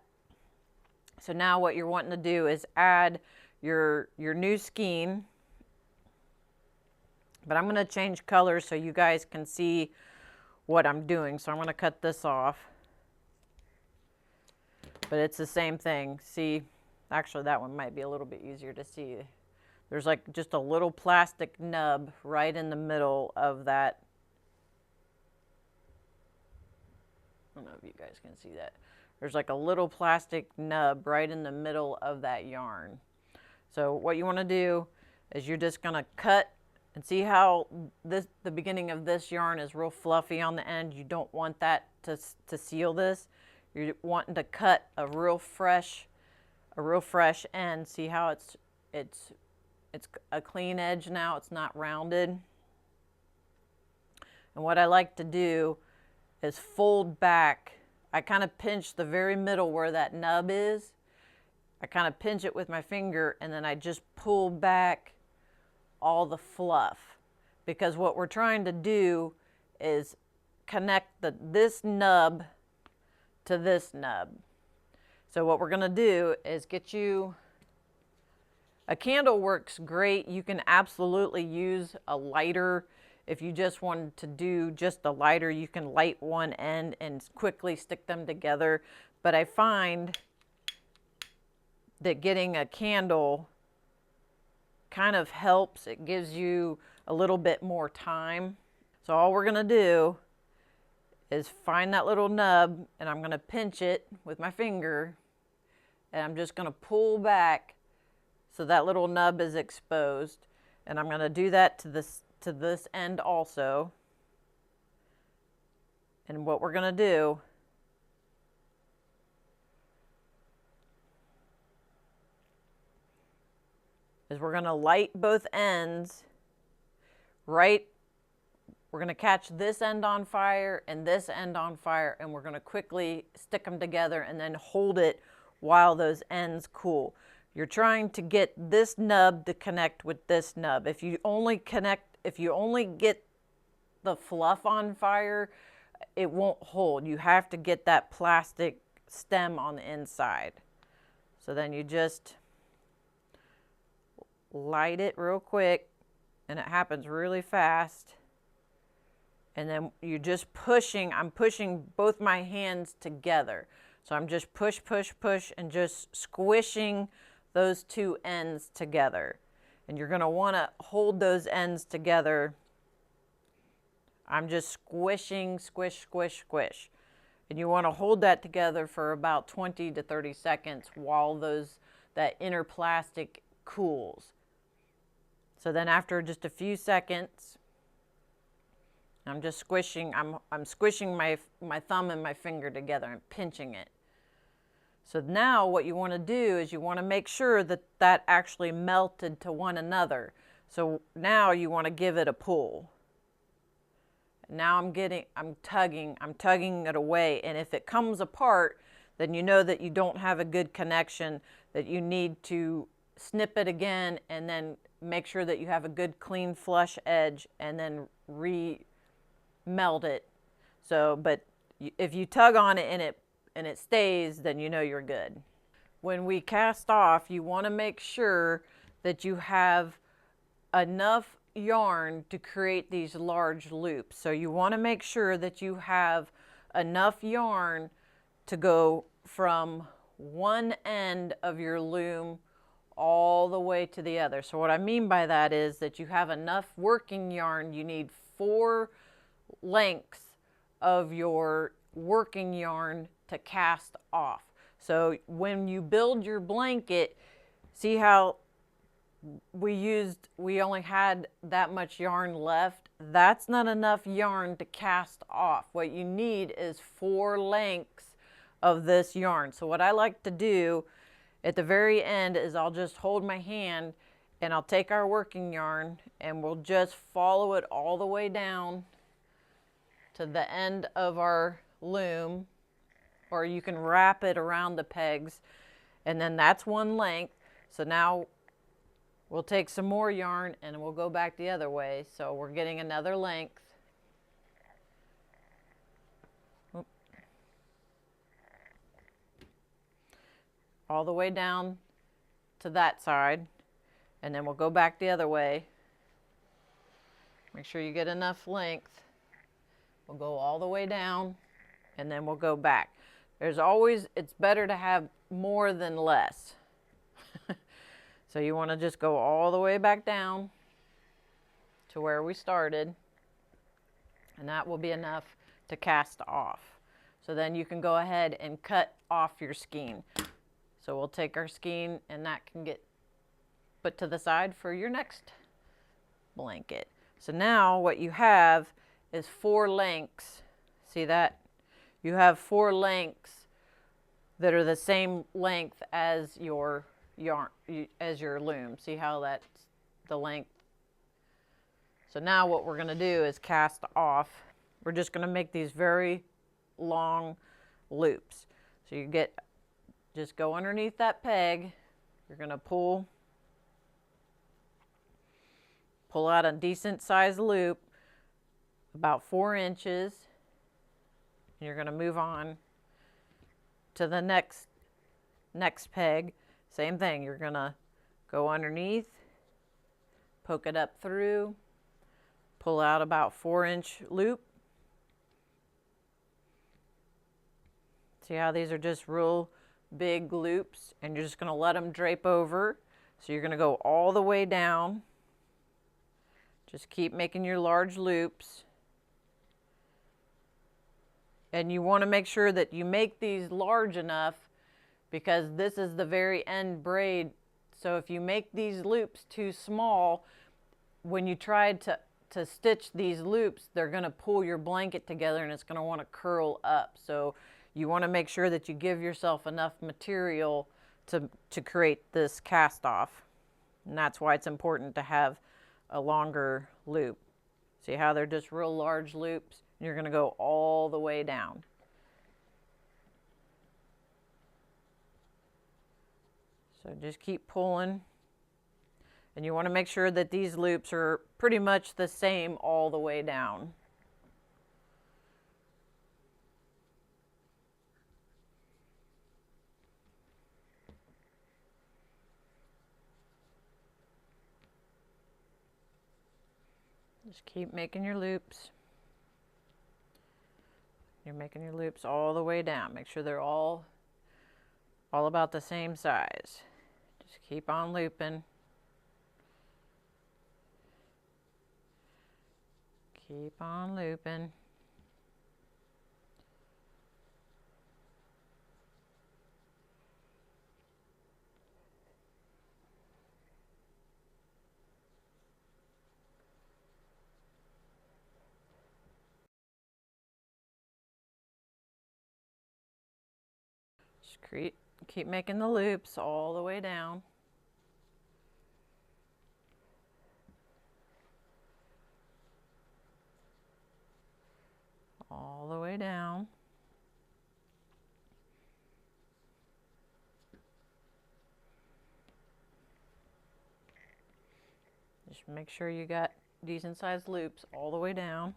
So now what you're wanting to do is add your new skein. But I'm going to change colors so you guys can see what I'm doing. So I'm going to cut this off. But it's the same thing. See, actually that one might be a little bit easier to see. There's like just a little plastic nub right in the middle of that. I don't know if you guys can see that. There's like a little plastic nub right in the middle of that yarn. So what you want to do is you're just going to cut, and see how the beginning of this yarn is real fluffy on the end. You don't want that to seal this. You're wanting to cut a real fresh end. See how it's a clean edge now. It's not rounded. And what I like to do is fold back. I kind of pinch the very middle where that nub is. I kind of pinch it with my finger, and then I just pull back all the fluff, because what we're trying to do is connect this nub to this nub. So what we're going to do is get you a candle. Works great. You can absolutely use a lighter. If you just wanted to do just a lighter, you can light one end and quickly stick them together. But I find that getting a candle kind of helps. It gives you a little bit more time. So all we're going to do is find that little nub, and I'm going to pinch it with my finger, and I'm just going to pull back so that little nub is exposed. And I'm going to do that to this end also. And what we're going to do is we're going to light both ends right. We're going to catch this end on fire and this end on fire, and we're going to quickly stick them together and then hold it while those ends cool. You're trying to get this nub to connect with this nub. If you only get the fluff on fire, it won't hold. You have to get that plastic stem on the inside. So then you just light it real quick, and it happens really fast. And then you're just pushing, I'm pushing both my hands together. So I'm just push, push, push, and just squishing those two ends together. And you're gonna wanna hold those ends together. I'm just squishing, squish, squish, squish. And you wanna hold that together for about 20 to 30 seconds while that inner plastic cools. So then after just a few seconds, I'm just squishing, I'm squishing my thumb and my finger together and pinching it. So now what you want to do is you want to make sure that that actually melted to one another. So now you want to give it a pull. Now I'm tugging it away. And if it comes apart, then you know that you don't have a good connection, that you need to snip it again and then make sure that you have a good clean flush edge and then melt it. So, but if you tug on it and it stays, then you know you're good. When we cast off, you want to make sure that you have enough yarn to create these large loops. So you want to make sure that you have enough yarn to go from one end of your loom all the way to the other. So what I mean by that is that you have enough working yarn. You need 4 lengths of your working yarn to cast off. So when you build your blanket, see how we only had that much yarn left? That's not enough yarn to cast off. What you need is 4 lengths of this yarn. So what I like to do at the very end is I'll just hold my hand and I'll take our working yarn and we'll just follow it all the way down to the end of our loom, or you can wrap it around the pegs, and then that's 1 length. So now we'll take some more yarn and we'll go back the other way. So we're getting another length. All the way down to that side, and then we'll go back the other way. Make sure you get enough length. We'll go all the way down and then we'll go back. It's better to have more than less. So you want to just go all the way back down to where we started, and that will be enough to cast off. So then you can go ahead and cut off your skein. So we'll take our skein and that can get put to the side for your next blanket. So now what you have is 4 lengths. See that? You have 4 lengths that are the same length as your yarn, as your loom. See how that's the length? So now what we're going to do is cast off. We're just going to make these very long loops. So just go underneath that peg. You're going to pull out a decent sized loop, about 4 inches. You're going to move on to the next peg. Same thing, you're going to go underneath, poke it up through, pull out about 4-inch loop. See how these are just real big loops, and you're just going to let them drape over. So you're going to go all the way down. Just keep making your large loops. And you want to make sure that you make these large enough, because this is the very end braid. So if you make these loops too small, when you try to stitch these loops, they're going to pull your blanket together and it's going to want to curl up. So you want to make sure that you give yourself enough material to create this cast off. And that's why it's important to have a longer loop. See how they're just real large loops? And you're going to go all the way down. So just keep pulling. And you want to make sure that these loops are pretty much the same all the way down. Just keep making your loops. You're making your loops all the way down. Make sure they're all about the same size. Just keep on looping. Keep on looping. Just keep making the loops all the way down. All the way down. Just make sure you got decent sized loops all the way down.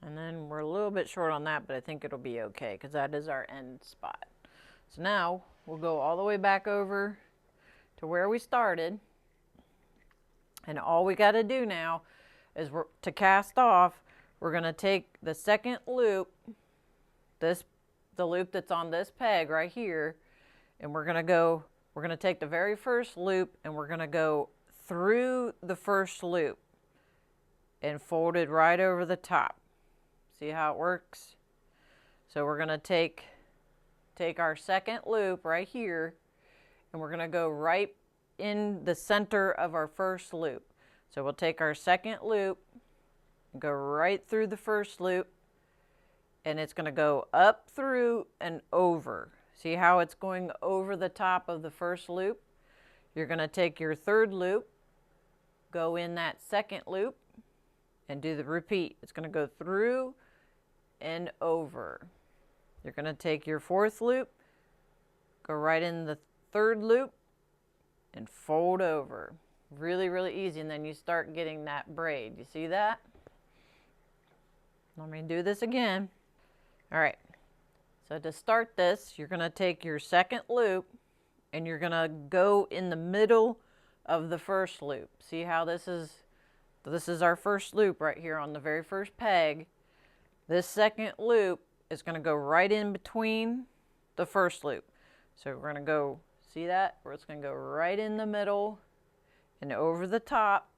And then we're a little bit short on that, but I think it'll be okay because that is our end spot. So now we'll go all the way back over to where we started. And all we got to do now is to cast off, we're going to take the second loop, the loop that's on this peg right here, and we're going to take the very first loop and we're going to go through the first loop and fold it right over the top. See how it works? So we're going to take our second loop right here and we're going to go right in the center of our first loop. So we'll take our second loop and go right through the first loop, and it's going to go up through and over. See how it's going over the top of the first loop? You're going to take your third loop, go in that second loop, and do the repeat. It's going to go through and over. You're going to take your fourth loop, go right in the third loop, and fold over. Really, really easy. And then you start getting that braid. You see that? Let me do this again. All right. So to start this, you're going to take your second loop and you're going to go in the middle of the first loop. See how this is our first loop right here on the very first peg. This second loop is going to go right in between the first loop. So we're going to go, see that? Where it's going to go right in the middle and over the top.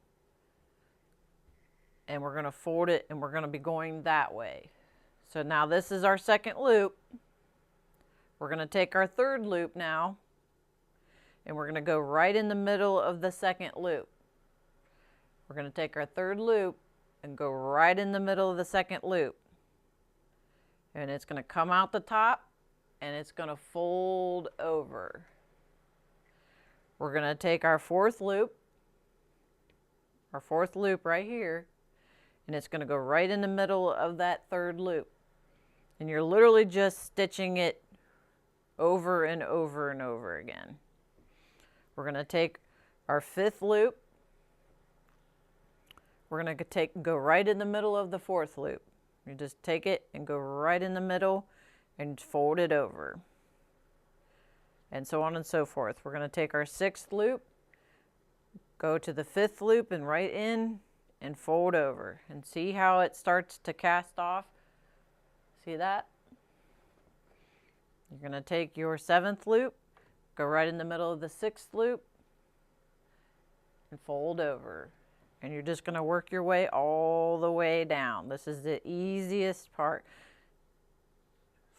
And we're going to fold it and we're going to be going that way. So now this is our second loop. We're going to take our third loop now and we're going to go right in the middle of the second loop. We're going to take our third loop and go right in the middle of the second loop. And it's going to come out the top and it's going to fold over. We're going to take our fourth loop right here, and it's going to go right in the middle of that third loop. And you're literally just stitching it over and over and over again. We're going to take our fifth loop. We're going to go right in the middle of the fourth loop. You just take it and go right in the middle and fold it over. And so on and so forth. We're going to take our sixth loop, go to the fifth loop and right in and fold over. And see how it starts to cast off? See that? You're going to take your seventh loop, go right in the middle of the sixth loop and fold over. And you're just going to work your way all the way down. This is the easiest part.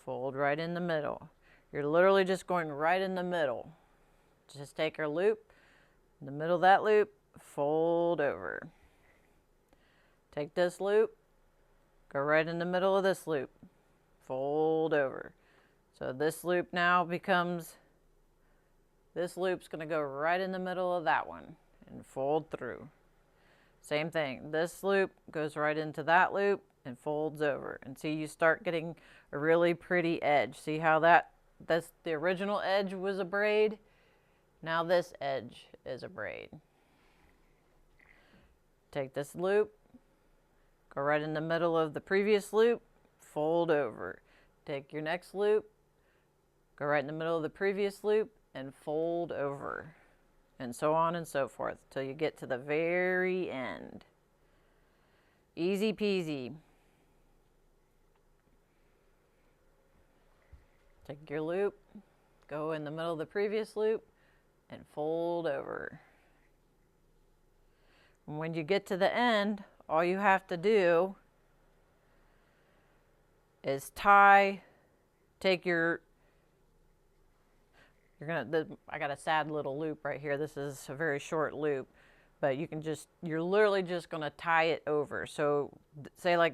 Fold right in the middle. You're literally just going right in the middle. Just take your loop, in the middle of that loop, fold over. Take this loop, go right in the middle of this loop, fold over. So this loop now becomes, this loop's going to go right in the middle of that one and fold through. Same thing, this loop goes right into that loop and folds over. And see, you start getting a really pretty edge. See how that the original edge was a braid. Now this edge is a braid. Take this loop, go right in the middle of the previous loop, fold over. Take your next loop, go right in the middle of the previous loop, and fold over. And so on and so forth till you get to the very end. Easy peasy. Take your loop, go in the middle of the previous loop, and fold over. And when you get to the end, all you have to do is I got a sad little loop right here. This is a very short loop, but you're literally just gonna tie it over. So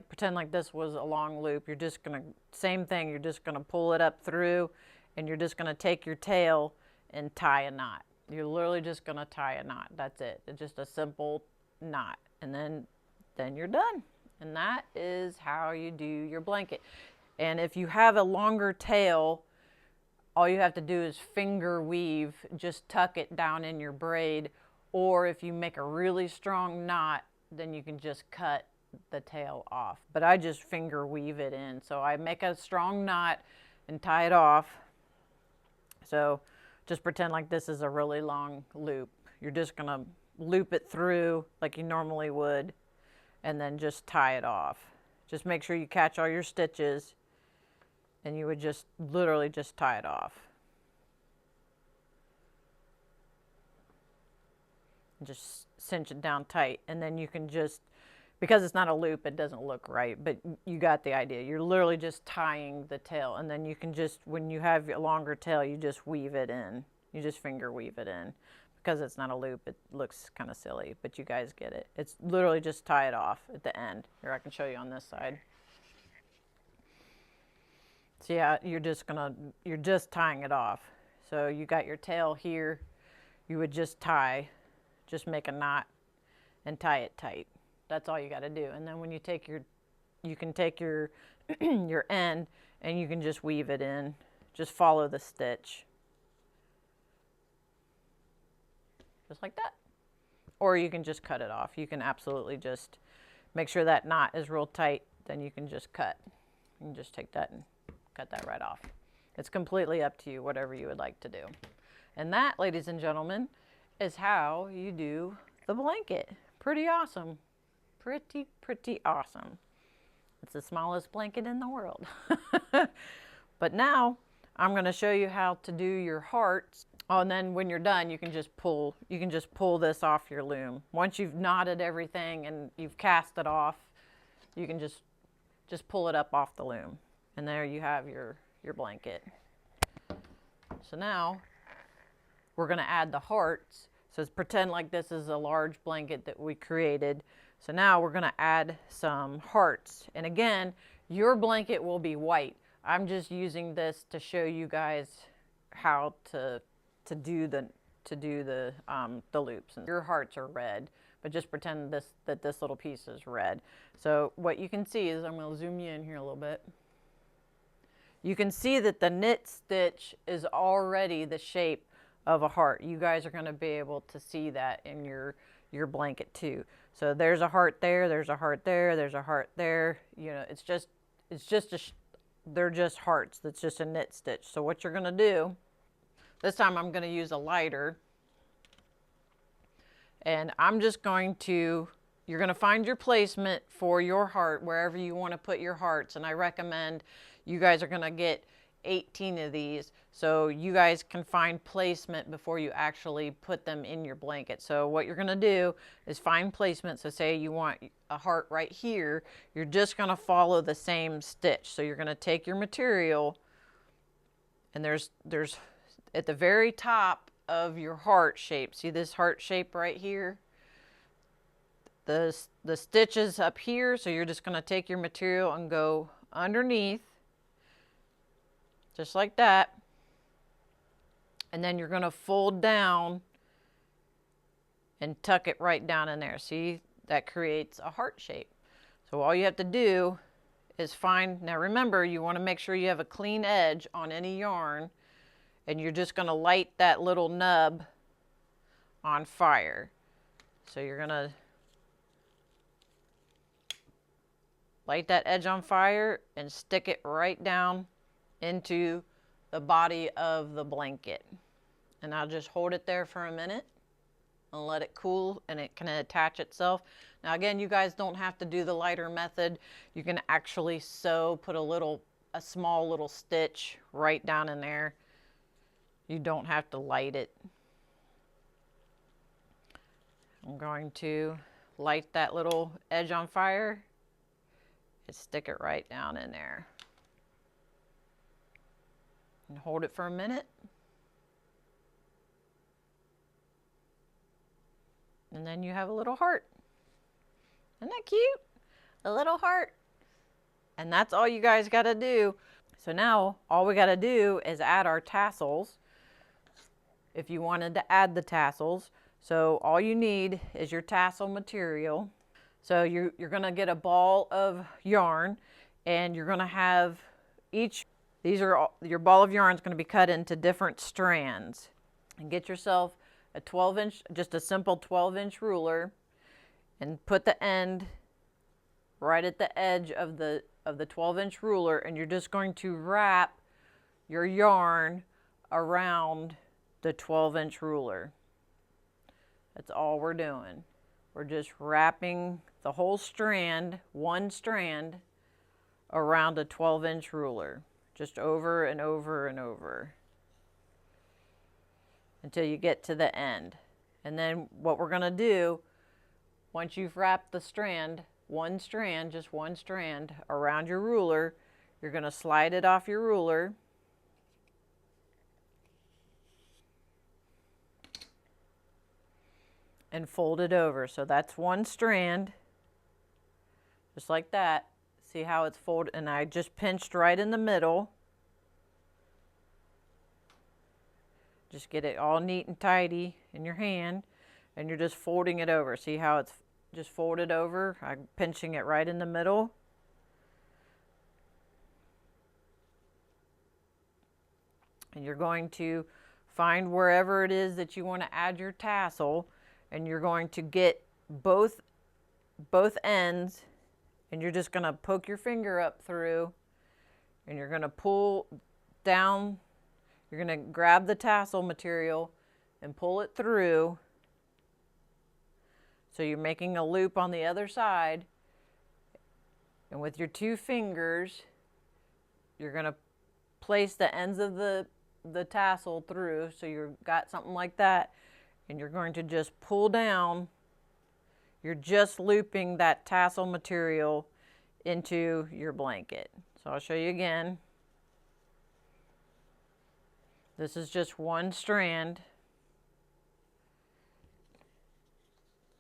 pretend like this was a long loop. You're just gonna, same thing, you're just gonna pull it up through, and you're just gonna take your tail and tie a knot. You're literally just gonna tie a knot. That's it. It's just a simple knot. And then you're done. And that is how you do your blanket. And if you have a longer tail, all you have to do is finger weave, just tuck it down in your braid. Or if you make a really strong knot, then you can just cut the tail off. But I just finger weave it in. So I make a strong knot and tie it off. So just pretend like this is a really long loop. You're just gonna loop it through like you normally would, and then just tie it off. Just make sure you catch all your stitches, and you would just literally just tie it off. And just cinch it down tight, and then you can just, because it's not a loop, it doesn't look right, but you got the idea. You're literally just tying the tail, and then you can just, when you have a longer tail, you just weave it in. You just finger weave it in. Because it's not a loop, it looks kind of silly, but you guys get it. It's literally just tie it off at the end. Here, I can show you on this side. So yeah, you're just tying it off. So you got your tail here, you would just make a knot and tie it tight. That's all you got to do. And then when you can take your your end, and you can just weave it in. Just follow the stitch. Just like that. Or you can just cut it off. You can absolutely just make sure that knot is real tight, then you can just cut. You can just take that and cut that right off. It's completely up to you, whatever you would like to do. And that, ladies and gentlemen, is how you do the blanket. Pretty awesome. Pretty awesome. It's the smallest blanket in the world. But now I'm going to show you how to do your hearts. Oh, and then when you're done, you can just pull this off your loom. Once you've knotted everything and you've cast it off, you can just pull it up off the loom. And there you have your blanket. So now we're going to add the hearts. So pretend like this is a large blanket that we created. So now we're going to add some hearts. And again, your blanket will be white. I'm just using this to show you guys how to do the loops. And your hearts are red, but just pretend that this little piece is red. So what you can see is, I'm going to zoom you in here a little bit. You can see that the knit stitch is already the shape of a heart. You guys are going to be able to see that in your blanket too. So there's a heart there, there's a heart there, there's a heart there. You know, they're just hearts. That's just a knit stitch. So what you're going to do, this time I'm going to use a lighter, and I'm just going to, you're going to find your placement for your heart wherever you want to put your hearts. And I recommend you guys are going to get 18 of these, so you guys can find placement before you actually put them in your blanket. So what you're going to do is find placement. So say you want a heart right here, you're just going to follow the same stitch. So you're going to take your material, and there's at the very top of your heart shape, see this heart shape right here? The stitch is up here, so you're just going to take your material and go underneath, just like that. And then you're going to fold down and tuck it right down in there. See, that creates a heart shape. So all you have to do is find, now remember, you want to make sure you have a clean edge on any yarn, and you're just going to light that little nub on fire. So you're going to light that edge on fire and stick it right down into the body of the blanket. And I'll just hold it there for a minute and let it cool, and it can attach itself. Now again, you guys don't have to do the lighter method. You can actually sew, put a small little stitch right down in there. You don't have to light it. I'm going to light that little edge on fire and stick it right down in there. And hold it for a minute. And then you have a little heart. Isn't that cute? A little heart. And that's all you guys got to do. So now all we got to do is add our tassels. If you wanted to add the tassels. So all you need is your tassel material. So you're going to get a ball of yarn, and you're going to have your ball of yarn is going to be cut into different strands. And get yourself a 12-inch, just a simple 12-inch ruler, and put the end right at the edge of the 12-inch ruler, and you're just going to wrap your yarn around the 12-inch ruler. That's all we're doing. We're just wrapping the whole strand, one strand, around a 12-inch ruler, just over and over and over until you get to the end. And then what we're going to do, once you've wrapped the strand, just one strand around your ruler, you're going to slide it off your ruler. And fold it over. So that's one strand, just like that. See how it's folded? And I just pinched right in the middle. Just get it all neat and tidy in your hand, and you're just folding it over. See how it's just folded over? I'm pinching it right in the middle. And you're going to find wherever it is that you want to add your tassel, and you're going to get both ends, and you're just going to poke your finger up through, and you're going to pull down. You're going to grab the tassel material and pull it through. So you're making a loop on the other side, and with your two fingers, you're going to place the ends of the tassel through. So you've got something like that, and you're going to just pull down. You're just looping that tassel material into your blanket. So I'll show you again. This is just one strand.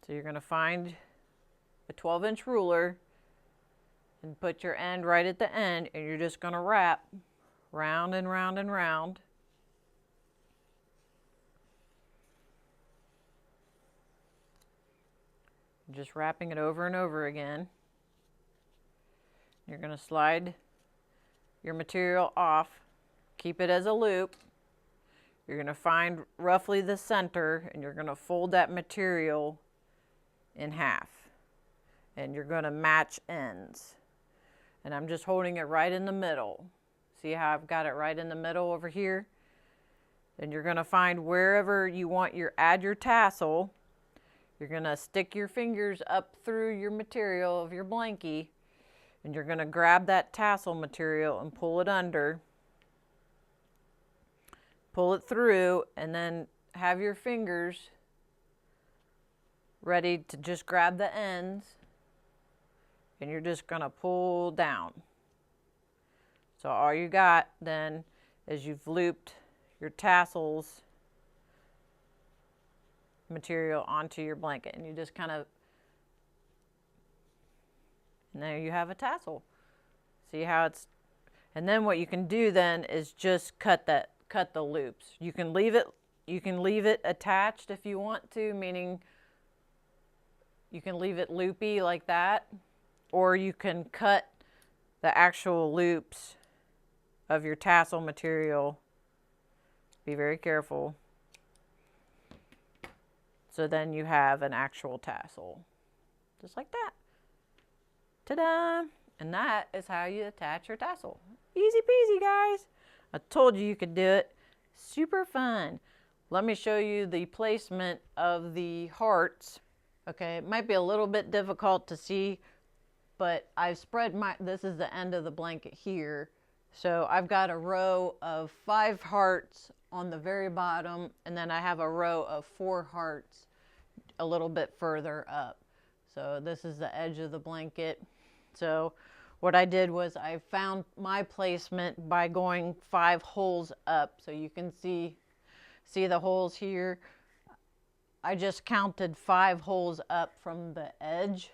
So you're going to find a 12-inch ruler and put your end right at the end, and you're just going to wrap round and round and round. Just wrapping it over and over again. You're going to slide your material off, keep it as a loop. You're going to find roughly the center, and you're going to fold that material in half, and you're going to match ends. And I'm just holding it right in the middle. See how I've got it right in the middle over here? Then you're going to find wherever you want add your tassel. You're going to stick your fingers up through your material of your blankie, and you're going to grab that tassel material and pull it under. Pull it through, and then have your fingers ready to just grab the ends, and you're just going to pull down. So all you got then is you've looped your tassels material onto your blanket, and you just kind of, and there you have a tassel. See how it's, and then what you can do then is just cut the loops. You can leave it attached if you want to, meaning you can leave it loopy like that, or you can cut the actual loops of your tassel material. Be very careful. So then you have an actual tassel. Just like that. Ta-da! And that is how you attach your tassel. Easy peasy, guys. I told you could do it. Super fun. Let me show you the placement of the hearts. Okay, it might be a little bit difficult to see, but I've spread this is the end of the blanket here. So I've got a row of 5 hearts on the very bottom, and then I have a row of 4 hearts a little bit further up. So this is the edge of the blanket. So what I did was I found my placement by going 5 holes up. So you can see the holes here. I just counted 5 holes up from the edge.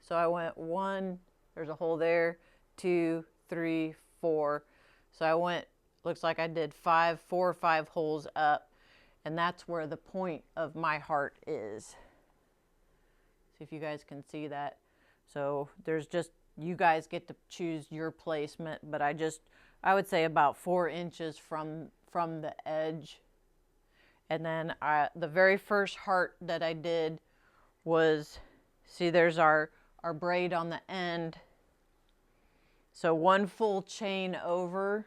So I went 1, there's a hole there, 2, 3, 4. So I went, looks like I did 4 or 5 holes up, and that's where the point of my heart is. See if you guys can see that. So there's just, you guys get to choose your placement, but I would say about 4 inches from the edge. And then the very first heart that I did was, see there's our braid on the end. So 1 full chain over,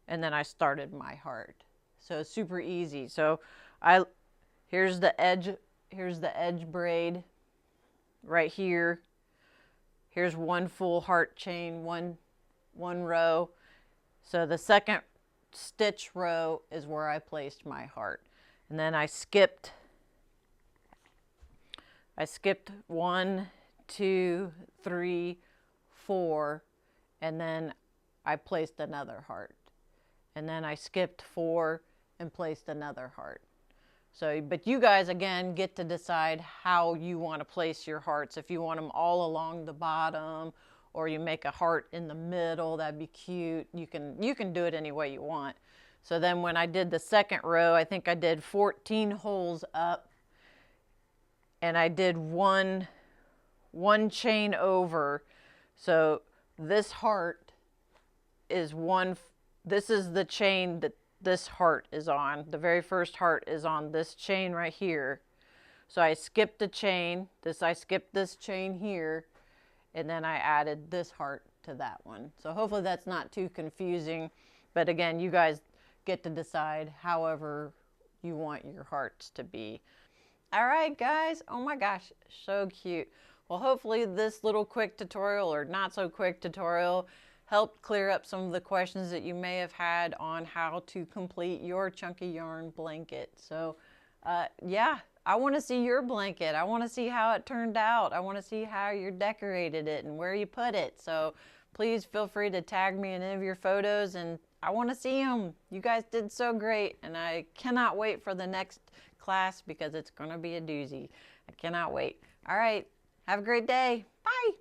and then I started my heart. So super easy. So here's the edge braid right here. Here's 1 full heart chain, one row. So the second stitch row is where I placed my heart. And then I skipped 1, 2, 3, 4, and then I placed another heart. And then I skipped 4 and placed another heart. So, but you guys, again, get to decide how you want to place your hearts. If you want them all along the bottom, or you make a heart in the middle, that'd be cute. You can do it any way you want. So then when I did the second row, I think I did 14 holes up, and I did one chain over. So this heart is this is the chain that this heart is on. The very first heart is on this chain right here. So I skipped a chain. I skipped this chain here, and then I added this heart to that one. So hopefully that's not too confusing. But again, you guys get to decide however you want your hearts to be. All right, guys. Oh my gosh, so cute. Well, hopefully this little quick tutorial, or not so quick tutorial, helped clear up some of the questions that you may have had on how to complete your chunky yarn blanket. So yeah, I want to see your blanket. I want to see how it turned out. I want to see how you decorated it and where you put it. So please feel free to tag me in any of your photos, and I want to see them. You guys did so great, and I cannot wait for the next class because it's going to be a doozy. I cannot wait. All right, have a great day. Bye.